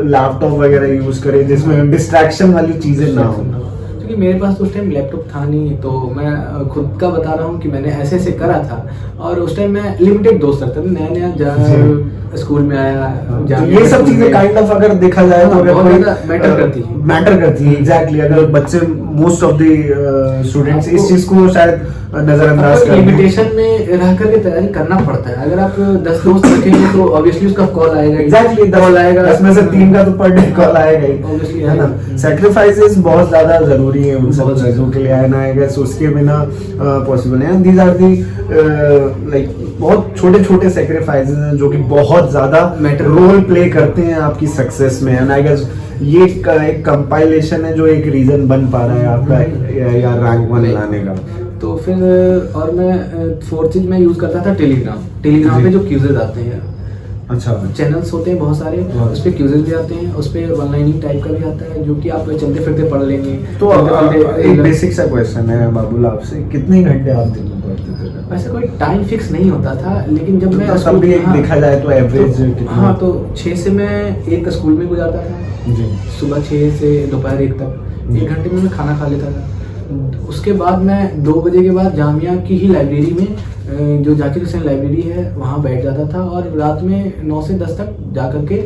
लैपटॉप वगैरह यूज करे जिसमें डिस्ट्रैक्शन वाली चीजें ना हो। क्योंकि मेरे पास उस टाइम लैपटॉप था नहीं, तो मैं खुद का बता रहा हूँ कि मैंने ऐसे ऐसे करा था। और उस टाइम मैं लिमिटेड दोस्त रखता था, नया स्कूल में आया, तो ये सब चीजें काइंड ऑफ अगर देखा जाए तो अगर कोई मैटर करती है एग्जैक्टली। अगर बच्चे मोस्ट ऑफ द स्टूडेंट्स इस चीज को शायद नजरअंदाज करते हैं। लिमिटेशन में रह करके तैयारी करना पड़ता है। अगर आप 10 दोस्त रखेंगे तो ऑब्वियसली उसका कॉल आएगा, एग्जैक्टली कॉल आएगा, 10 में से 3 का तो पर डे कॉल आएगा ही, ऑब्वियसली है ना। सैक्रिफाइसेस बहुत ज्यादा जरूरी है उन सब चीजों के लिए, एंड आई गेस उसके बिना पॉसिबल है। दीज आर दी लाइक बहुत छोटे छोटे सैक्रिफाइसेस हैं जो कि बहुत ज्यादा रोल प्ले करते हैं आपकी सक्सेस में, एंड आई गेस ये एक कंपाइलेशन है जो एक रीजन बन पा रहा है आपका या रैंक 1 लाने का। तो फिर और मैं 4th चीज मैं यूज करता था टेलीग्राम पे जो क्यूजेज आते हैं, अच्छा चैनल्स होते हैं बहुत सारे, उस पे क्यूजेज भी आते हैं, उस पे वन लाइनिंग टाइप का भी आता है जो कि आप चलते फिरते पढ़ लेंगे। तो एक बेसिक सा क्वेश्चन है बाबुल आपसे, कितने घंटे आप दिन में पढ़ते थे? वैसे कोई टाइम फिक्स नहीं होता था, लेकिन जब मैं सब भी देखा जाए तो एवरेज कितना? हाँ, तो 6 से मैं एक स्कूल में गुजारता था जी, सुबह 6 से दोपहर 1 तक, 1 घंटे में मैं खाना खा लेता था। उसके बाद मैं 2 बजे के बाद जामिया की ही लाइब्रेरी में, जो जाकिर हुसैन लाइब्रेरी है, वहाँ बैठ जाता था और रात में 9 से 10 तक जा करके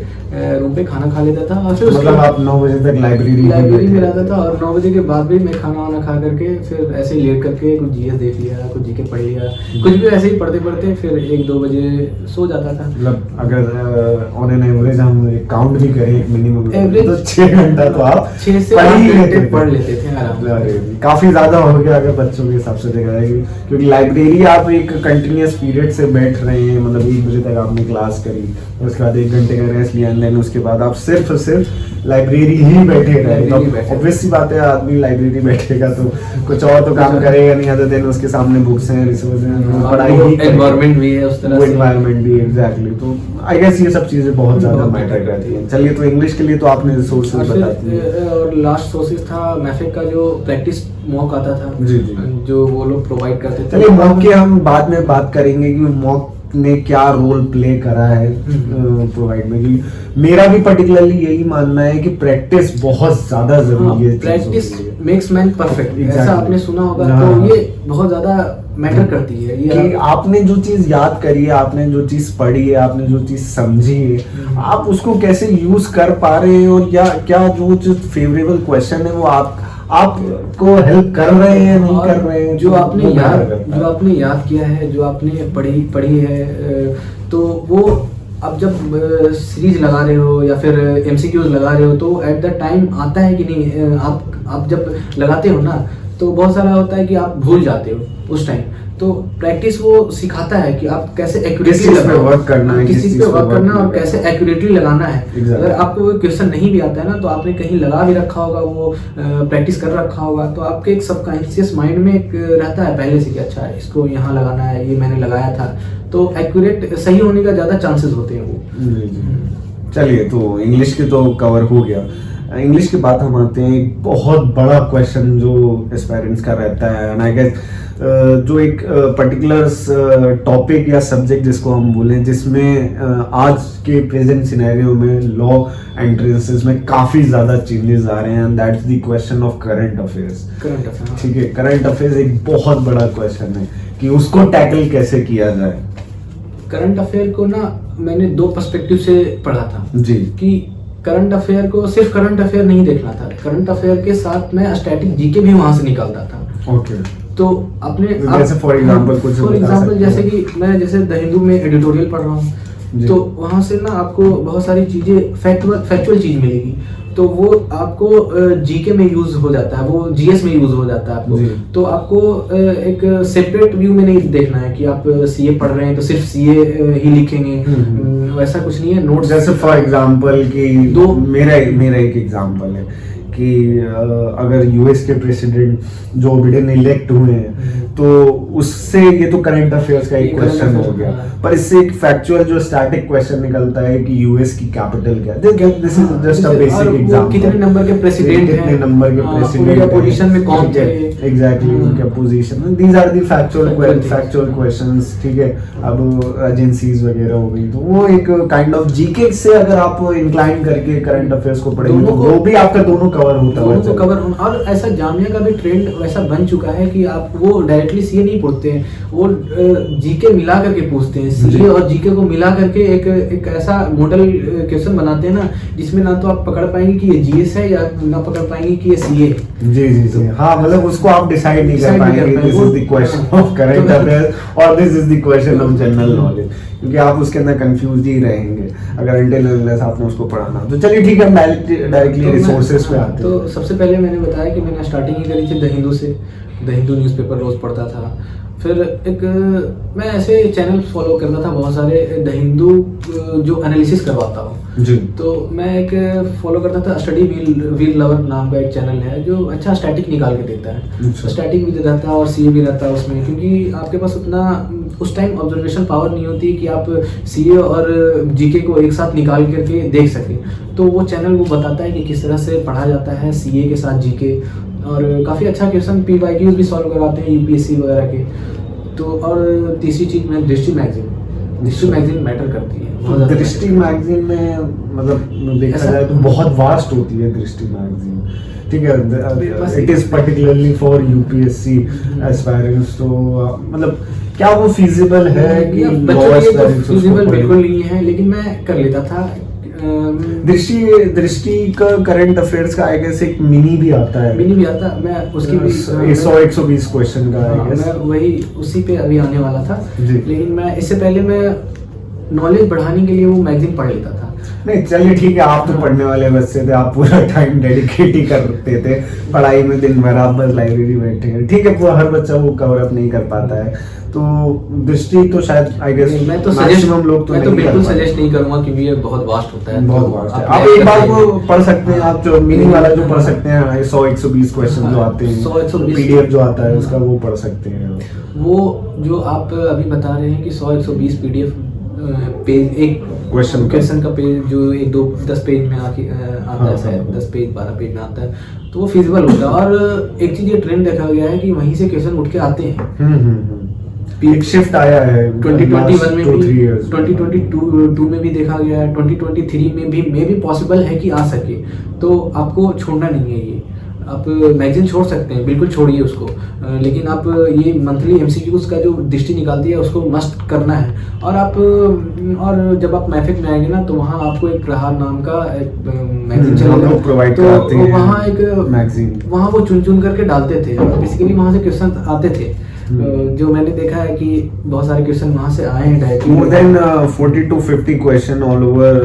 रूम पे खाना खा लेता था। और फिर मतलब आप 9 बजे तक लाइब्रेरी में रहता था, और 9 बजे के बाद भी मैं खाना वाना खा करके फिर ऐसे ही लेट करके कुछ जीएस देख लिया, कुछ जीके पढ़ लिया, कुछ भी ऐसे ही पढ़ते पढ़ते फिर 1-2 बजे सो जाता था। मतलब अगर ऑन एन एवरेज हम काउंट भी करें एक मिनिमम एवरेज तो 6 घंटा तो आप 6 से 8 घंटे पढ़ लेते थे आराम से। काफी ज्यादा हो गया अगर बच्चों के हिसाब से देखा जाए, क्योंकि लाइब्रेरी आप एक कंटिन्यूअस पीरियड से बैठ रहे हैं, मतलब 1 बजे तक आपने क्लास करी, उसके बाद 1 घंटे का रेस्ट लिया, एंड उसके बाद आप सिर्फ लाइब्रेरी ही बैठे रहे। तो ऑब्वियस सी बात है, आदमी लाइब्रेरी बैठेगा तो कुछ और तो काम करेगा नहीं, अदर देन उसके सामने बुक्स हैं, रिसोर्स हैं, पढ़ाई ही, एनवायरनमेंट भी है उस तरह से, एनवायरनमेंट भी एग्जैक्टली। तो आई गेस ये सब चीजें बहुत ज्यादा मैटर करती हैं। चलिए, तो इंग्लिश के लिए तो आपने रिसोर्सेज बता दिए, और लास्ट सोर्सेज था मैफिक का जो प्रैक्टिस मॉक आता था, जी जी, जो वो लोग प्रोवाइड करते थे। चलिए, मॉक के हम बाद में बात करेंगे कि मॉक ने क्या रोल प्ले करा है प्रोवाइड में, क्योंकि मेरा भी पर्टिकुलरली यही मानना है कि प्रैक्टिस बहुत ज्यादा जरूरी है। प्रैक्टिस मेक्स मैन परफेक्ट, ऐसा आपने सुना होगा। तो ये बहुत ज्यादा मैटर करती है कि आपने जो चीज याद करी है, आपने जो चीज पढ़ी है, आपने जो चीज समझी है, आप उसको कैसे यूज कर पा रहे हैं, और क्या जो फेवरेबल क्वेश्चन है वो आपको हेल्प कर रहे हैं, नहीं कर रहे हैं, जो आपने याद किया है, जो आपने पढ़ी है, तो वो अब जब सीरीज लगा रहे हो या फिर एमसीक्यूज लगा रहे हो तो एट द टाइम आता है कि नहीं, आप जब लगाते हो ना तो बहुत सारा होता है कि आप भूल जाते हो उस टाइम। तो प्रैक्टिस वो सिखाता है कि आप कैसे एक्यूरेटली वर्क करना है, किसी पे वर्क करना और कैसे एक्यूरेटली लगाना है। अगर आपको वो क्वेश्चन नहीं भी आता है ना, तो आपने कहीं लगा भी रखा होगा, वो प्रैक्टिस कर रखा होगा, तो आपके एक सबकॉन्शियस माइंड में एक रहता है पहले से कि अच्छा इसको यहाँ लगाना है, ये मैंने लगाया था, तो एक्यूरेट सही होने का ज्यादा चांसेस होते हैं वो। चलिए, तो इंग्लिश के तो कवर हो गया। इंग्लिश की बात हम आते हैं, एक बहुत बड़ा क्वेश्चन जो एस्पायरेंट्स का रहता है, एंड आई गेस जो एक पर्टिकुलर टॉपिक या सब्जेक्ट जिसको हम बोलें, जिसमें आज के प्रेजेंट सिनेरियो में लॉ एंट्रेंसेस में काफी ज्यादा चेंजेस आ रहे हैं, and that's the question of current affairs. ठीक है, करंट अफेयर्स एक बहुत बड़ा क्वेश्चन है कि उसको टैकल कैसे किया जाए। करंट अफेयर को ना मैंने 2 पर्सपेक्टिव से पढ़ा था जी, कि करंट अफेयर को सिर्फ करंट अफेयर नहीं देखना था, करंट अफेयर के साथ मैं स्टैटिक जीके भी वहां से निकालता था। ओके, तो अपने जैसे फॉर एग्जांपल जैसे कि मैं जैसे द हिंदू में एडिटोरियल पढ़ रहा हूँ, तो वहां से ना आपको बहुत सारी चीजें फैक्चुअल चीज मिलेगी, तो वो आपको जीके में यूज हो जाता है, वो जीएस में यूज हो जाता है आपको। तो आपको एक सेपरेट व्यू में नहीं देखना है कि आप सीए पढ़ रहे हैं तो सिर्फ सीए ही लिखेंगे, वैसा कुछ नहीं है। नोट्स जैसे फॉर एग्जांपल कि मेरा एक एग्जांपल है कि अगर यूएस के प्रेसिडेंट जो बिडेन इलेक्ट हुए हैं, तो उससे ये तो करंट अफेयर्स का एक क्वेश्चन हो गया, पर इससे एक फैक्चुअल जो स्टैटिक क्वेश्चन निकलता है कि यूएस की कैपिटल क्या है। This is just a basic example, कितने नंबर के प्रेसिडेंट हैं, कितने नंबर के प्रेसिडेंट पोजीशन में कौन थे, एग्जैक्टली उनका position, these are the factual questions. ठीक है, अब एजेंसीज वगैरह हो गई, तो वो एक काइंड ऑफ जीके से अगर आप इंक्लाइन करके करंट अफेयर्स को पढ़ेंगे तो वो भी आपका दोनों कवर होता दोनों को है। कवर होना। और ऐसा जामिया का भी ट्रेंड वैसा बन चुका है कि आप वो डायरेक्टली सीए नहीं पूछते हैं, वो जीके मिला करके पूछते हैं, सीए और जीके को मिला करके एक ऐसा मॉडल क्वेश्चन बनाते हैं ना, जिसमें ना तो आप पकड़ पाएंगे कि ये जीएस है या ना पकड़ पाएंगे कि ये सीए। जी जी जी, हाँ, मतलब उसको आप डिसाइड नहीं कर पाएंगे this is the question of current affairs और this is the question of general knowledge, क्योंकि आप उसके अंदर कंफ्यूज ही रहेंगे अगर अनटिल आपने उसको पढ़ाना। तो चलिए ठीक है, हम डायरेक्टली रिसोर्सेज पे आते हैं। तो सबसे पहले मैंने बताया कि मैंने स्टार्टिंग ही करी थी द हिंदू से। द हिंदू न्यूज़पेपर रोज पढ़ता था। फिर एक मैं ऐसे चैनल फॉलो करता था बहुत सारे, द हिंदू जो एनालिसिस करवाता हूँ जी। तो मैं एक फॉलो करता था, स्टडी व्हील लवर नाम का एक चैनल है जो अच्छा स्टैटिक निकाल के देता है। अच्छा। स्टैटिक भी रहता है और सीए भी रहता है उसमें, क्योंकि आपके पास उतना उस टाइम ऑब्जर्वेशन पावर नहीं होती कि आप सीए और जीके को एक साथ निकाल करके देख सकें। तो वो चैनल वो बताता है कि किस तरह से पढ़ा जाता है सीए के साथ जीके, और काफ़ी अच्छा क्वेश्चन पीवाईक्यूज भी सॉल्व करवाते हैं यूपीएससी वगैरह के। तो और तीसरी चीज़ में दृष्टि मैगजीन मैटर करती है बहुत ज़्यादा। दृष्टि मैगजीन में मतलब देखा जाए तो बहुत वास्ट होती है दृष्टि मैगजीन, ठीक है, it is particularly for UPSC aspirants. तो मतलब क्या वो फिजिबल है कि बच्चों के लिए तो फिजिबल बिल्कुल नहीं है, लेकिन मैं कर लेता था। दृष्टि का करंट अफेयर्स का आई गेस एक मिनी भी आता है, मैं उसकी भी 100-120 क्वेश्चन का आई गेस, मैं वही उसी पे अभी आने वाला था। जी। लेकिन मैं इससे पहले मैं नॉलेज बढ़ाने के लिए वो मैगजीन पढ़ लेता था। नहीं चलिए ठीक है, आप तो पढ़ने वाले बच्चे थे, आप पूरा टाइम डेडिकेट ही करते थे पढ़ाई में, दिन भर आप बस लाइब्रेरी बैठे हैं, ठीक है, पूरा हर बच्चा वो कवर अप नहीं कर पाता है। तो दृष्टि तो शायद आई गेस मैं तो मैक्सिमम लोग तो मैं तो नहीं बिल्कुल कर पाते। सजेस्ट नहीं करूंगा, क्योंकि ये बहुत वास्ट होता है। बहुत वास्ट है। आप एक बार को पढ़ सकते हैं, आप जो मिनी वाला जो पढ़ सकते हैं 100-120 क्वेश्चन जो आते हैं, 100-120 पीडीएफ जो आता है उसका वो पढ़ सकते हैं। वो जो आप अभी बता रहे हैं कि 100-120 पीडीएफ पेज, एक क्वेश्चन का पेज जो 10 पेज में आता है, शायद 10 पेज 12 पेज में आता है, तो वो फिजिबल होता है। और एक चीज ये ट्रेंड देखा गया है कि वहीं से क्वेश्चन उठ के आते हैं। एक शिफ्ट आया है 2021 में भी, 2-3 years 2022 में भी देखा गया है, 2023 में भी पॉसिबल है कि आ सके। तो आपको छोड़ना नहीं है ये, आप मैगजीन छोड़ सकते हैं, बिल्कुल छोड़िए उसको, लेकिन आप ये मंथली एमसीक्यूज का जो दृष्टि निकालती है उसको मस्ट करना है। और जब आप मैफिक में आएंगे ना, तो वहाँ आपको एक प्रहार नाम का एक मैगजीन चलेगा, प्रोवाइड तो कराते हैं वहाँ एक मैगजीन, वहाँ वो चुन करके डालते थे, बेसिकली वहाँ से क्वेश्चन आते थे। जो मैंने देखा है कि बहुत सारे क्वेश्चन वहाँ से आए हैं directly. More than 40 to 50 question all over,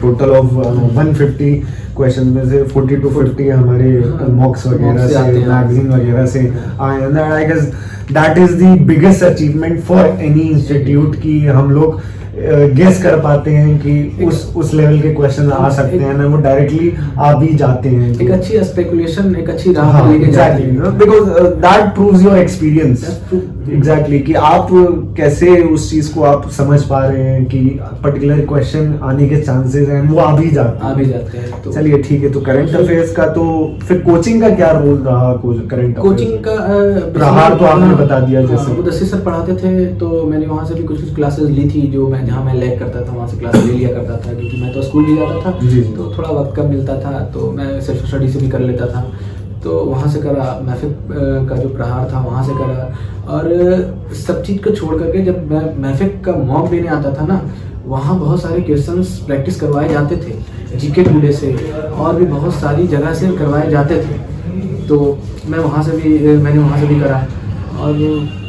total of 150 question में से 40 to 50 हमारे मॉक्स वगैरह से, मैगजीन वगैरह से आए हैं। I guess that is the biggest achievement for any institute कि हम लोग गेस कर पाते हैं कि उस लेवल के क्वेश्चन आ सकते हैं ना, वो डायरेक्टली आ भी जाते हैं। एक अच्छी स्पेकुलेशन, एक अच्छी राह पर लेके जाते हैं, because that proves your experience exactly कि आप कैसे उस चीज को आप समझ पा रहे हैं कि पर्टिकुलर क्वेश्चन आने के चांसेस हैं, वो आ भी जाते हैं। तो चलिए ठीक है, तो करंट अफेयर्स का तो फिर कोचिंग का क्या रोल रहा? करंट कोचिंग का प्रहार तो आपने बता दिया, जैसे मुदस्सिर सर पढ़ाते थे, तो मैंने वहाँ से भी कुछ क्लासेस ली थी, जो मैं जहाँ मैं लैग करता था वहाँ से क्लास ले लिया करता था, क्योंकि मैं तो स्कूल भी जाता था, तो थोड़ा वक्त कम मिलता था, तो मैं सेल्फ स्टडी से भी कर लेता था। तो वहाँ से करा, महफिक का जो प्रहार था वहाँ से करा, और सब चीज़ को छोड़ करके जब मैं महफिक का मॉक देने आता था ना, वहाँ बहुत सारे क्वेश्चंस प्रैक्टिस करवाए जाते थे, जीके टुडे से और भी बहुत सारी जगह से करवाए जाते थे। तो मैंने वहाँ से भी करा, और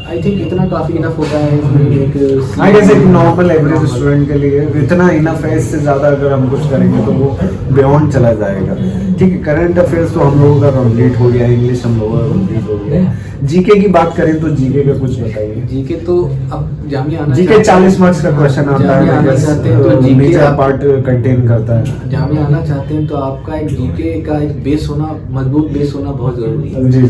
आई थिंक इतना काफ़ी इनफ होता है एक नॉर्मल एवरेज स्टूडेंट के लिए इतना इनफ है। इससे ज़्यादा अगर हम कुछ करेंगे तो वो बियॉन्ड चला जाएगा। ठीक है, करंट अफेयर्स तो हम लोगों का कंप्लीट हो गया, इंग्लिश हम लोगों का कंप्लीट हो गया। जीके की बात करें तो जीके का कुछ बताइए। जीके तो अब जामिया आना, जीके 40 मार्क्स का क्वेश्चन आता है, तो जीके का पार्ट कंटेन करता है। जामिया आना चाहते हैं तो आपका एक जीके का एक बेस होना, मजबूत बेस होना बहुत जरूरी है। जी।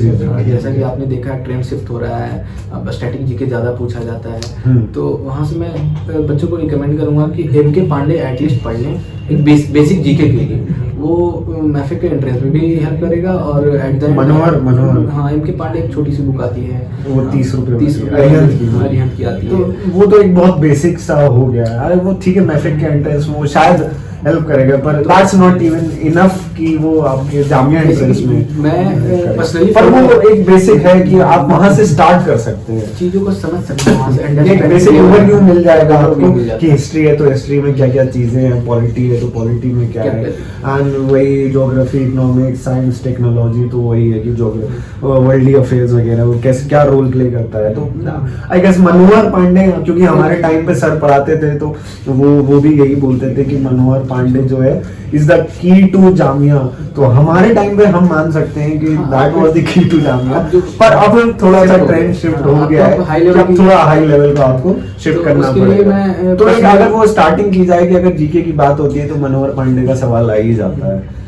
जैसा कि आपने देखा ट्रेंड शिफ्ट हो रहा है, अब स्टैटिक जीके ज़्यादा पूछा जाता है, तो वहाँ से मैं बच्चों को रिकमेंड करूँगा कि एम.के. पांडे एटलीस्ट पढ़ लें, एक बेसिक जीके के लिए। वो मैफिक के एंट्रेंस में भी हेल्प करेगा, और एट द मनोहर हाँ, एम.के. पांडे एक छोटी सी बुक आती है, वो 30 रुपये अरिहंत की आती है, तो वो तो एक बहुत बेसिक सा हो गया है। अरे वो ठीक है, मैफिक के एंट्रेंस में वो शायद हेल्प करेगा, पर दैट्स नॉट इवन इनफ कि वो आपके जामिया एंट्रेंस में मैं पर्सनली पर वो एक बेसिक है कि आप वहां से स्टार्ट कर सकते हैं, चीजों को समझ सकते हैं, वहाँ से एक understand बेसिक करके ओवरव्यू मिल जाएगा आपको मिल जाता कि हिस्ट्री है तो हिस्ट्री में क्या क्या चीजें हैं, पॉलिटी है तो पॉलिटी में क्या है, एंड वही ज्योग्राफी, इकोनॉमिक्स, साइंस, टेक्नोलॉजी तो वही है कि जो वर्ल्डली अफेयर्स वगैरह वो कैसे क्या रोल प्ले करता है। तो आई गेस मनोहर पांडे, क्योंकि हमारे टाइम पे सर पढ़ाते थे तो वो भी यही बोलते थे कि मनोहर पांडे जो है is the key to Jamia. तो हमारे टाइम पे हम मान सकते हैं कि that was the key to Jamia, पर अब थोड़ा सा ट्रेंड शिफ्ट हो गया है कि अब थोड़ा हाई लेवल का आपको शिफ्ट करना पड़ेगा। तो एक अगर वो स्टार्टिंग की जाए कि अगर जीके की बात होती है तो मनोहर पांडे का सवाल आ ही जाता है।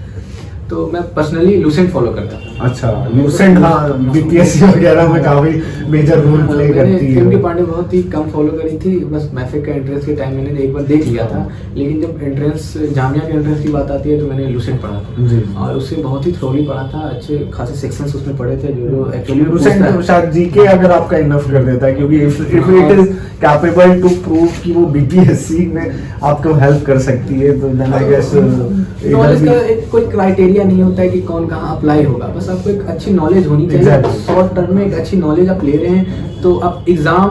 तो मैं पर्सनली लूसेंट फॉलो करता था। अच्छा, लूसेंट, हाँ, बीपीएससी वगैरह में काफी मेजर रोल प्ले करती है। क्योंकि पांडे बहुत ही कम फॉलो करी थी, बस मैफिक का एंट्रेंस के टाइम मैंने एक बार देख लिया था, लेकिन जब एंट्रेंस जामिया के एंट्रेंस की बात आती है तो मैंने लूसेंट पढ़ा था जी। और उससे बहुत ही थ्रोली पढ़ा था, अच्छे खासे सेक्शंस उसमें पढ़े थे जो एक्चुअली लूसेंट शायद जीके अगर आपका इनफ कर देता है, क्योंकि if it is capable to prove कि वो बीपीएससी में आपको हेल्प कर सकती है तो देन आई गेस नॉलेज का एक कोई क्राइटेरिया नहीं होता है कि कौन कहाँ अप्लाई होगा, बस आपको एक अच्छी नॉलेज होनी चाहिए। Exactly. शॉर्ट टर्म में एक अच्छी नॉलेज आप ले रहे हैं तो आप एग्जाम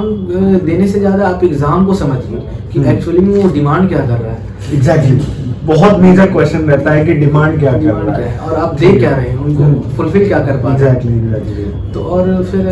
देने से ज्यादा आप एग्जाम को समझिए कि एक्चुअली में वो डिमांड क्या कर रहा है। एग्जैक्टली, बहुत मेजर क्वेश्चन रहता है कि डिमांड क्या कर डिमांड रहा क्या है है और आप दे क्या रहे हैं, उनको फुलफिल क्या कर पा रहे हैं। एग्जैक्टली। तो और फिर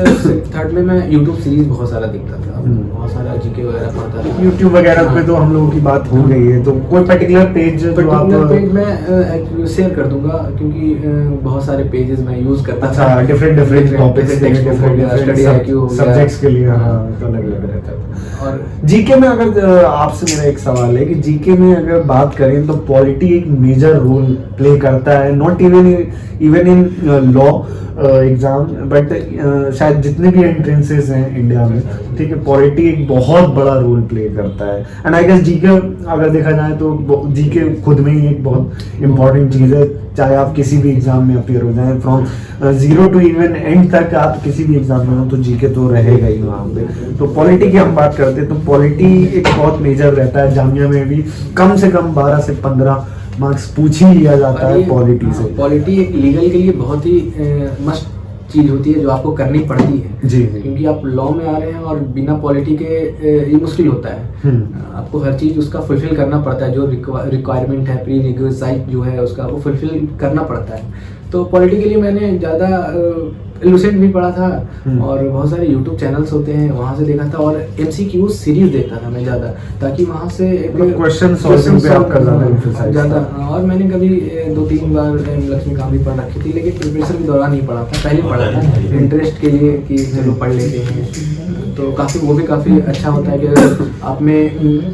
थर्ड में मैं यूट्यूब सीरीज बहुत सारा देखता था, बहुत सारा जीके वगैरह पढ़ता था। यूट्यूब वगैरह पे तो हम लोगों की बात हो गई है, तो कोई पर्टिकुलर पेज जो आप पेज मैं शेयर कर दूंगा क्योंकि बहुत सारे पेजेस मैं यूज करता अच्छा था डिफरेंट टॉपिक्स के लिए, स्टडी आईक्यू हो गया, सब्जेक्ट्स के लिए, हाँ, तो अलग-अलग रहता है। और जीके में अगर आपसे मेरा एक सवाल है कि जीके में अगर बात करें तो पॉलिटी एक मेजर रोल प्ले करता है, not even in law exam, but शायद जितने भी एंट्रेंसेस हैं इंडिया में, ठीक है, पॉलिटी एक बहुत बड़ा रोल प्ले करता है। एंड आई गेस जीके अगर देखा जाए तो जीके खुद में ही एक बहुत इंपॉर्टेंट चीज़ है, चाहे आप किसी भी एग्जाम में अपियर हो जाए, फ्रॉम 0 टू इवन एंड तक आप किसी भी एग्जाम में हो तो जीके तो रहेगा ही वहाँ पे। तो पॉलिटी की हम बात करते हैं तो पॉलिटी एक बहुत मेजर रहता है, जामिया में भी कम से कम 12 से 15 मार्क्स पूछ ही लिया जाता है पॉलिटी से। पॉलिटी एक लीगल के लिए बहुत ही मस्ट चीज होती है जो आपको करनी पड़ती है जी। क्योंकि आप लॉ में आ रहे हैं और बिना पॉलिटी के ये मुश्किल होता है। आपको हर चीज उसका फुलफिल करना पड़ता है, जो रिक्वायरमेंट है प्री रिक्विजिट जो है उसका वो फुलफिल करना पड़ता है। तो पॉलिटी के लिए मैंने ज़्यादा लूसेंट भी पढ़ा था और बहुत सारे यूट्यूब चैनल्स होते हैं वहाँ से देखा था और MCQ सीरीज देखता था मैं ज़्यादा, ताकि वहाँ से क्वेश्चन सॉल्विंग पे आपका ज़्यादा एम्फसाइज ज़्यादा। और मैंने कभी 2-3 बार लक्ष्मीकांत भी पढ़ रखी थी, लेकिन प्रिपरेशन के दौरान नहीं पढ़ा था, पहले पढ़ा था इंटरेस्ट के लिए कि चलो पढ़ लेते हैं। तो काफ़ी वो भी काफ़ी अच्छा होता है कि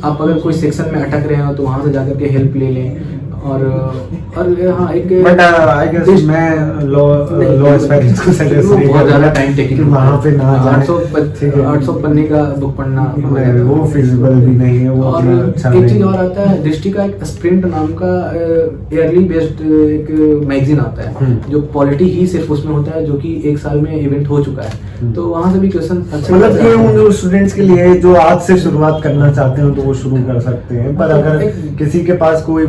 आप अगर कोई सेक्शन में अटक रहे हो तो वहाँ से जाकर के हेल्प ले लें। और हाँ एक बट आई गेस मैं लॉ एस्पायरेंट्स को सजेस्ट नहीं बहुत ज़्यादा टाइम टेकिंग वहाँ पे ना जाए, 800 पन्ने का बुक पढ़ना वो फिजिबल भी नहीं है वो। और एक चीज़ और आता है, दृष्टि का एक स्प्रिंट नाम का ईयरली बेस्ड एक मैगजीन आता है जो पॉलिटी ही सिर्फ उसमें होता है, जो कि 1 साल में इवेंट हो चुका है। तो वहाँ से भी क्वेश्चन अच्छा मतलब ये उन स्टूडेंट्स के लिए जो आज से शुरुआत करना चाहते हो तो वो शुरू कर सकते हैं, पर अगर किसी के पास कोई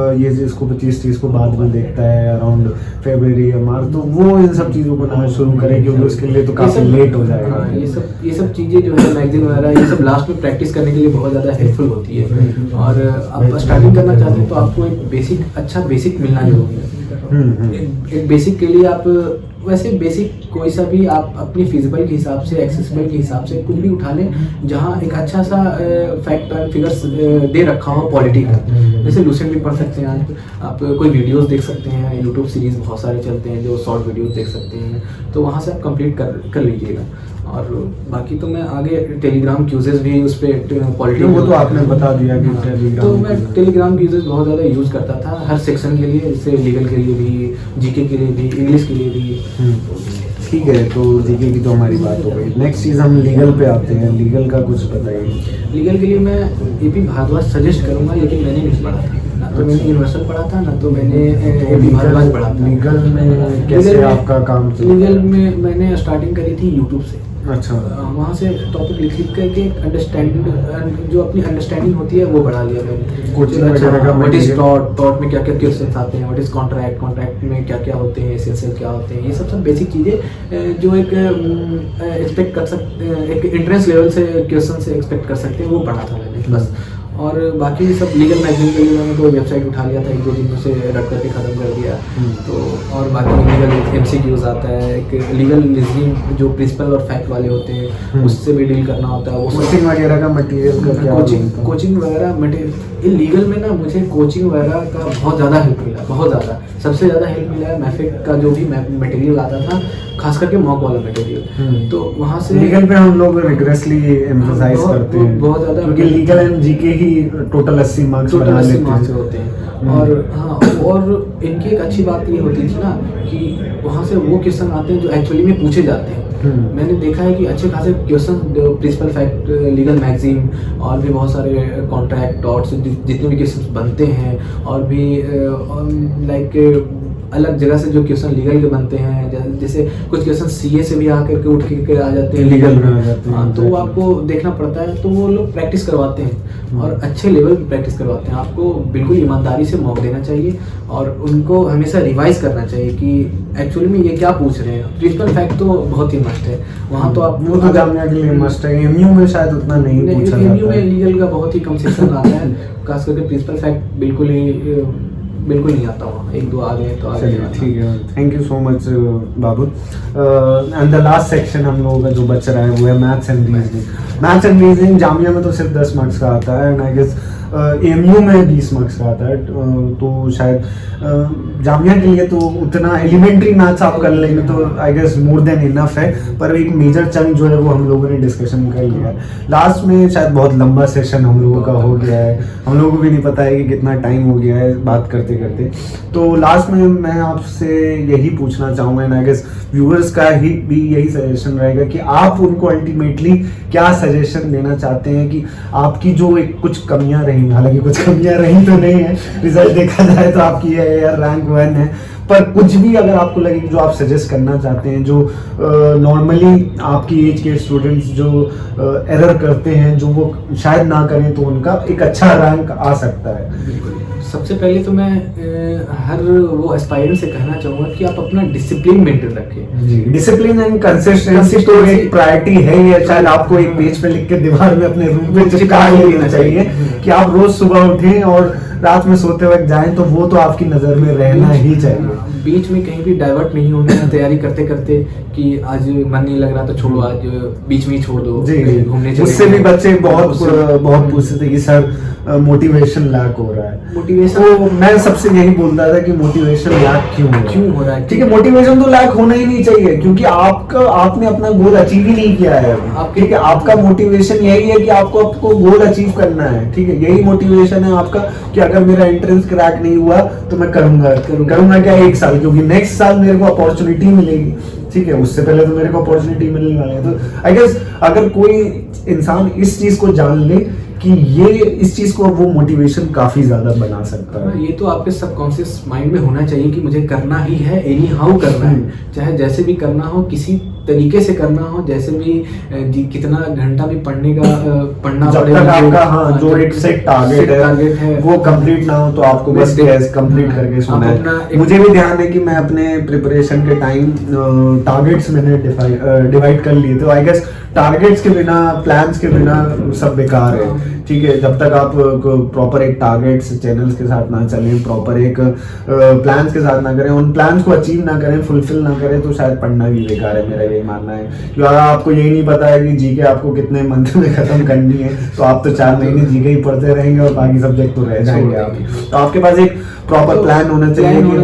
ये इसको 25-30 को बाद में देखता है अराउंड फरवरी या मार्च, तो वो इन सब चीज़ों को ना शुरू करे क्योंकि उसके लिए तो काफ़ी लेट हो जाएगा। हाँ, ये सब चीज़ें जो है मैगजीन वगैरह ये सब लास्ट में प्रैक्टिस करने के लिए बहुत ज़्यादा हेल्पफुल होती है। और आप स्टार्टिंग करना चाहते हैं तो आपको एक अच्छा बेसिक मिलना जरूरी है। एक बेसिक के लिए आप वैसे बेसिक कोई सा भी आप अपनी फिजिबल के हिसाब से, एक्सेसिबल के हिसाब से कुछ भी उठा लें जहाँ एक अच्छा सा फैक्ट एंड फिगर्स दे रखा हो पॉलिटी का। जैसे लूसेंट भी पढ़ सकते हैं, आप कोई वीडियोस देख सकते हैं, यूट्यूब सीरीज बहुत सारे चलते हैं जो शॉर्ट वीडियोस देख सकते हैं, तो वहाँ से आप कंप्लीट कर लीजिएगा। और बाकी तो मैं आगे टेलीग्राम क्यूजेस भी उस पर पॉलिटी वो तो आपने बता दिया कि टेलीग्राम, तो मैं टेलीग्राम क्यूजेस बहुत ज़्यादा यूज़ करता था हर सेक्शन के लिए, जैसे लीगल के लिए भी, जीके के लिए भी, इंग्लिश के लिए भी। ठीक है, तो जीके की तो हमारी बात हो गई। नेक्स्ट चीज़ हम लीगल पे आते हैं, लीगल का कुछ बताइए। लीगल के लिए मैं AP भारद्वाज सजेस्ट करूंगा, लेकिन मैंने नहीं पढ़ा था, ना तो मैंने यूनिवर्सल पढ़ा था, ना तो मैंने AP भारद्वाज पढ़ा था। लीगल में कैसे आपका काम चला? लीगल में मैंने स्टार्टिंग करी थी यूट्यूब से। अच्छा। वहाँ से टॉपिक लिख लिख करके अंडरस्टैंडिंग जो अपनी अंडरस्टैंडिंग होती है वो बढ़ा लिया मैंने। कोचिंग चलो, वगैरह का व्हाट इज material? टॉट में क्या क्या क्वेश्चन आते हैं, व्हाट इज कॉन्ट्रैक्ट, कॉन्ट्रैक्ट में क्या क्या होते हैं, एसेंशियल क्या होते हैं, ये सब बेसिक चीज़ें जो एक एक्सपेक्ट कर सकते हैं, एक एंट्रेंस लेवल से क्वेश्चन से एक्सपेक्ट कर सकते हैं, वो पढ़ा था मैंने बस। और बाकी सब लीगल मैगजीन के लिए मैंने तो वेबसाइट उठा लिया था, 1-2 दिन में से रट करके ख़त्म कर दिया। तो और बाकी लीगल MCQs आता है, एक लीगल रीजनिंग जो प्रिंसिपल और फैक्ट वाले होते हैं उससे भी डील करना होता है। वो कोचिंग वगैरह का मटेरियल का क्या कोचिंग वगैरह मटेरियल लीगल में ना मुझे कोचिंग वगैरह का बहुत ज़्यादा हेल्प मिला, बहुत ज़्यादा। सबसे ज़्यादा हेल्प मिला है मैफिक का जो भी मटेरियल आता था, खास करके मॉक वाला मटेरियल। तो वहाँ से लीगल पे हम लोग रिग्रेसली एम्फसाइज करते हैं बहुत ज़्यादा, क्योंकि legal and GK he total 80 marks बना लेते हैं। होते हैं। और हाँ, और इनकी एक अच्छी बात ये होती थी ना कि वहाँ से वो क्वेश्चन आते हैं जो एक्चुअली में पूछे जाते हैं। मैंने देखा है कि अच्छे खासे question principle fact, legal magazine और भी बहुत सारे कॉन्ट्रैक्ट डॉट्स जितने भी क्वेश्चन बनते हैं, और भी लाइक अलग जगह से जो क्वेश्चन लीगल के बनते हैं, जैसे कुछ क्वेश्चन CA से भी आकर के उठ के आ जाते हैं लीगल में आ जाते हैं। हाँ, तो वो आपको देखना पड़ता है। तो वो लोग प्रैक्टिस करवाते हैं और अच्छे लेवल की प्रैक्टिस करवाते हैं। आपको बिल्कुल ईमानदारी से मौका देना चाहिए और उनको हमेशा रिवाइज करना चाहिए कि एक्चुअली में ये क्या पूछ रहे हैं। प्रिंसिपल फैक्ट तो बहुत ही मस्त है, वहाँ तो आप वो तो जानने के लिए मस्ट है। MU में शायद उतना नहीं पूछा जाता है। MU में लीगल का बहुत ही कम सेक्शन आता है, खास करके प्रिंसिपल फैक्ट बिल्कुल नहीं आता वहाँ। 1-2 आ गए तो आ गए। ठीक है, thank you so much Babu. And the last section हम लोगों का जो बच रहा है वो है maths and reasoning. Maths and reasoning Jamia में तो सिर्फ 10 मार्क्स का आता है, एंड आई गेस MU में 20 मार्क्स का आता है। तो शायद जामिया के लिए तो उतना एलिमेंट्री मैथ्स आप कर लेंगे तो I guess more than enough है, पर एक मेजर चंक जो है वो हम लोगों ने डिस्कशन कर लिया है। लास्ट में शायद बहुत लंबा सेशन हम लोगों का हो गया है, हम लोगों को भी नहीं पता है कि कितना टाइम हो गया है बात करते करते। तो लास्ट में मैं आपसे यही पूछना चाहूँगा, एंड आई गेस व्यूअर्स का ही भी यही सजेशन रहेगा कि आप उनको अल्टीमेटली क्या सजेशन देना चाहते हैं कि आपकी जो एक कुछ कमियां रही, हालांकि कुछ कमियां रही तो नहीं है, रिजल्ट देखा जाए तो आपकी है यार रैंक 1 है, पर कुछ भी अगर आपको लगे कि जो आप सजेस्ट करना चाहते हैं, जो नॉर्मली आपकी एज के स्टूडेंट्स जो एरर करते हैं, जो वो शायद ना करें तो उनका एक अच्छा रैंक आ सकता है। सबसे पहले तो मैं हर वो एस्पायरेंट से कहना चाहूँगा कि आप अपना डिसिप्लिन मेंटेन रखें। जी, डिसिप्लिन एंड कंसिस्टेंसी तो एक प्रायोरिटी है ही है। शायद आपको एक पेज पे लिख के दीवार में अपने रूम पे चिपका लेना चाहिए कि आप रोज सुबह उठें और रात में सोते वक्त जाएं, तो वो तो आपकी नजर में रहना ही चाहिए। बीच में कहीं भी डाइवर्ट नहीं होना है, तैयारी करते करते कि आज मन नहीं लग रहा तो छोड़ो, आज बीच में ही छोड़ दो, घूमने चले। उससे भी बच्चे बहुत पूछते थे कि सर मोटिवेशन लैक हो रहा है। मोटिवेशन तो मैं सबसे यही बोलता था कि मोटिवेशन लैक क्यों हो रहा है। ठीक है, मोटिवेशन तो लैक होना ही नहीं चाहिए, क्योंकि आपने अपना गोल अचीव ही नहीं किया है। ठीक है, आपका मोटिवेशन यही है कि आपको गोल अचीव करना है। ठीक है, यही मोटिवेशन है आपका कि अगर मेरा एंट्रेंस क्रैक नहीं हुआ तो मैं करूंगा क्या 1 साल, क्योंकि नेक्स्ट साल मेरे को अपॉर्चुनिटी मिलेगी। ठीक है, उससे पहले तो मेरे को अपॉर्चुनिटी मिलने वाली है। तो आई गेस अगर कोई इंसान इस चीज को जान ले कि ये इस चीज को वो मोटिवेशन काफी ज्यादा बना सकता है। ये तो आपके सबकॉन्शियस माइंड में होना चाहिए कि मुझे करना ही है, एनी हाउ करना है, चाहे जैसे भी करना हो, किसी तरीके से करना हो, जैसे भी कितना घंटा भी पढ़ना जब तक आपका जो एक सेट टारगेट है वो कंप्लीट ना हो तो आपको बस कंप्लीट करके सोना है। मुझे भी ध्यान है कि मैं अपने प्रिपरेशन के टाइम टारगेट्स मैंने डिवाइड कर लिए थे। आई गेस टारगेट्स के बिना, प्लान्स के बिना सब बेकार है। ठीक है, जब तक आप प्रॉपर एक टारगेट्स चैनल्स के साथ ना चलें, प्रॉपर एक प्लान्स के साथ ना करें, उन प्लान्स को अचीव ना करें, फुलफिल ना करें, तो शायद पढ़ना भी बेकार है। मेरा यही मानना है कि अगर आपको यही नहीं पता है कि जीके आपको कितने मंथ में खत्म करनी है, तो आप तो 4 महीने जीके ही पढ़ते रहेंगे और बाकी सब्जेक्ट तो रह जाएंगे आप। तो आपके पास एक प्रॉपर प्लान होना चाहिए कि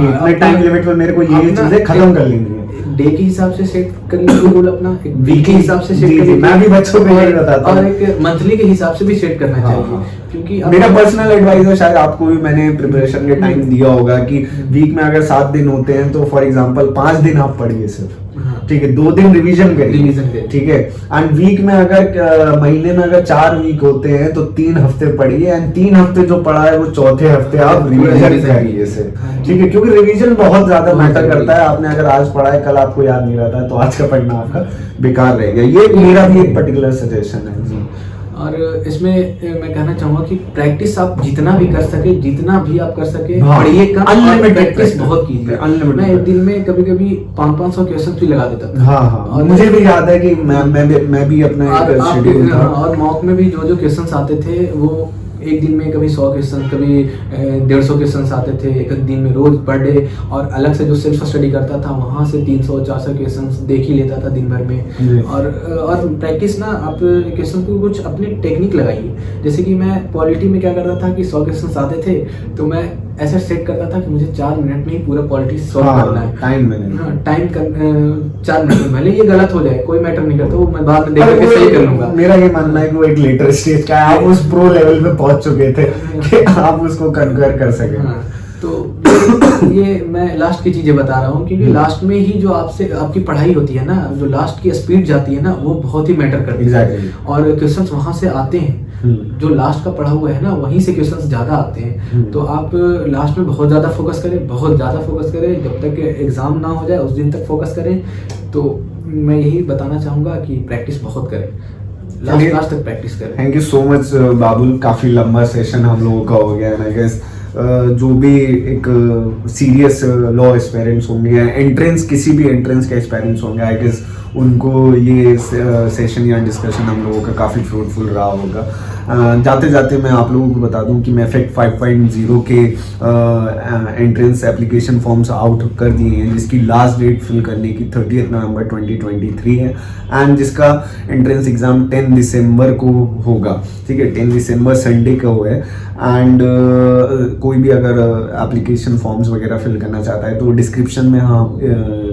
इतने टाइम लिमिट में मेरे को ये चीजें खत्म कर लेनी है। डे के हिसाब से सेट कर लीजिए गोल अपना, एक वीक के हिसाब से सेट कर लीजिए। मैं भी बच्चों को यही बताता हूं, और एक मंथली के हिसाब से भी सेट करना चाहिए। क्योंकि मेरा पर्सनल एडवाइस है, शायद आपको भी मैंने प्रिपरेशन के टाइम दिया होगा कि वीक में अगर 7 दिन होते हैं तो फॉर एग्जांपल 5 दिन आप पढ़िए सिर्फ। ठीक है, 2 दिन रिवीजन करिए, रिवीजन करिए। ठीक है। एंड वीक में अगर महीने में अगर 4 वीक होते हैं तो 3 हफ्ते पढ़िए, एंड 3 हफ्ते जो पढ़ा है वो चौथे हफ्ते आप रिवीजन करिए इसे, ठीक है, क्योंकि रिवीजन बहुत ज्यादा मैटर करता है। आपने अगर आज पढ़ा है, कल आपको याद नहीं रहता है, तो आज का पढ़ना आपका बेकार रहेगा। ये मेरा भी एक पर्टिकुलर सजेशन है जी। और इसमें मैं कहना चाहूंगा कि प्रैक्टिस आप जितना भी कर सके, जितना भी आप कर सके, हाँ, पढ़िए कम, unlimited प्रैक्टिस practice, बहुत कीजिए। unlimited मैं एक दिन में कभी-कभी 500 क्वेश्चन भी लगा देता था। हाँ हाँ, और मुझे भी याद है कि मैं भी अपना और एक आप शेड्यूल था। और मॉक में भी जो क्वेश्चंस आते थे वो एक दिन में कभी 100 क्वेश्चन, कभी 150 क्वेश्चन आते थे एक दिन में, रोज पर डे। और अलग से जो सेल्फ स्टडी करता था वहाँ से 300-400 क्वेश्चन देख ही लेता था दिन भर जी। में। और प्रैक्टिस ना, आप क्वेश्चन को कुछ अपनी टेक्निक लगाइए। जैसे कि मैं पॉलिटी में क्या करता था कि 100 क्वेश्चन आते थे तो मैं ऐसा सेट करता था कि मुझे 4 मिनट में ही पूरा पॉलिटी सॉल्व करना है। टाइम मैनेजमेंट, हाँ, 4 मिनट में, भले ये गलत हो जाए कोई मैटर नहीं करता, वो मैं बाद में देख करके सही कर लूंगा। मेरा ये मानना है कि वो एक लेटर स्टेज का है, आप उस प्रो लेवल पे पहुंच चुके थे कि आप उसको कन्कर कर सके। हाँ, तो ये मैं लास्ट की चीजें बता रहा हूँ, क्योंकि लास्ट में ही जो आपसे आपकी पढ़ाई होती है ना, जो लास्ट की स्पीड जाती है ना, वो बहुत ही मैटर करती है। Exactly. और क्वेश्चंस वहां से आते हैं, जो लास्ट का पढ़ा हुआ है ना, वहीं से क्वेश्चंस ज्यादा आते हैं। तो आप लास्ट में बहुत ज्यादा फोकस करें, बहुत ज्यादा फोकस करें, जब तक एग्जाम ना हो जाए उस दिन तक फोकस करें। तो मैं यही बताना चाहूंगा कि प्रैक्टिस बहुत करें, लास्ट तक प्रैक्टिस करें। थैंक यू सो मच बाबुल, काफी लंबा सेशन हम लोगों का हो गया है। आई गेस जो भी एक सीरियस लॉ एस्पायरेंट्स होंगे, एंट्रेंस, किसी भी एंट्रेंस के एस्पायरेंट्स होंगे, आई गेस उनको ये सेशन या डिस्कशन हम लोगों का काफ़ी फ्रूटफुल रहा होगा। जाते जाते मैं आप लोगों को बता दूं कि मैं फैक्ट 5.0 के एंट्रेंस एप्लीकेशन फॉर्म्स आउट कर दिए हैं, जिसकी लास्ट डेट फिल करने की 30 नवंबर 2023 है, एंड जिसका एंट्रेंस एग्ज़ाम 10 दिसंबर को होगा, ठीक है, 10 दिसंबर संडे का हुआ है। एंड कोई भी अगर एप्लीकेशन फॉर्म्स वगैरह फिल करना चाहता है तो डिस्क्रिप्शन में हाँ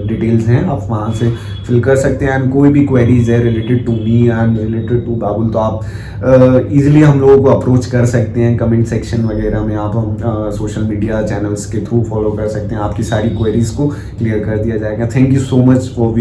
डिटेल्स हैं, आप वहाँ से फिल कर सकते हैं। एंड कोई भी क्वेरीज है related to me and related to Babul, तो आप इजीली हम लोगों को अप्रोच कर सकते हैं कमेंट सेक्शन वगैरह में। आप हम सोशल मीडिया चैनल्स के थ्रू फॉलो कर सकते हैं, आपकी सारी क्वेरीज को क्लियर कर दिया जाएगा। Thank you so much for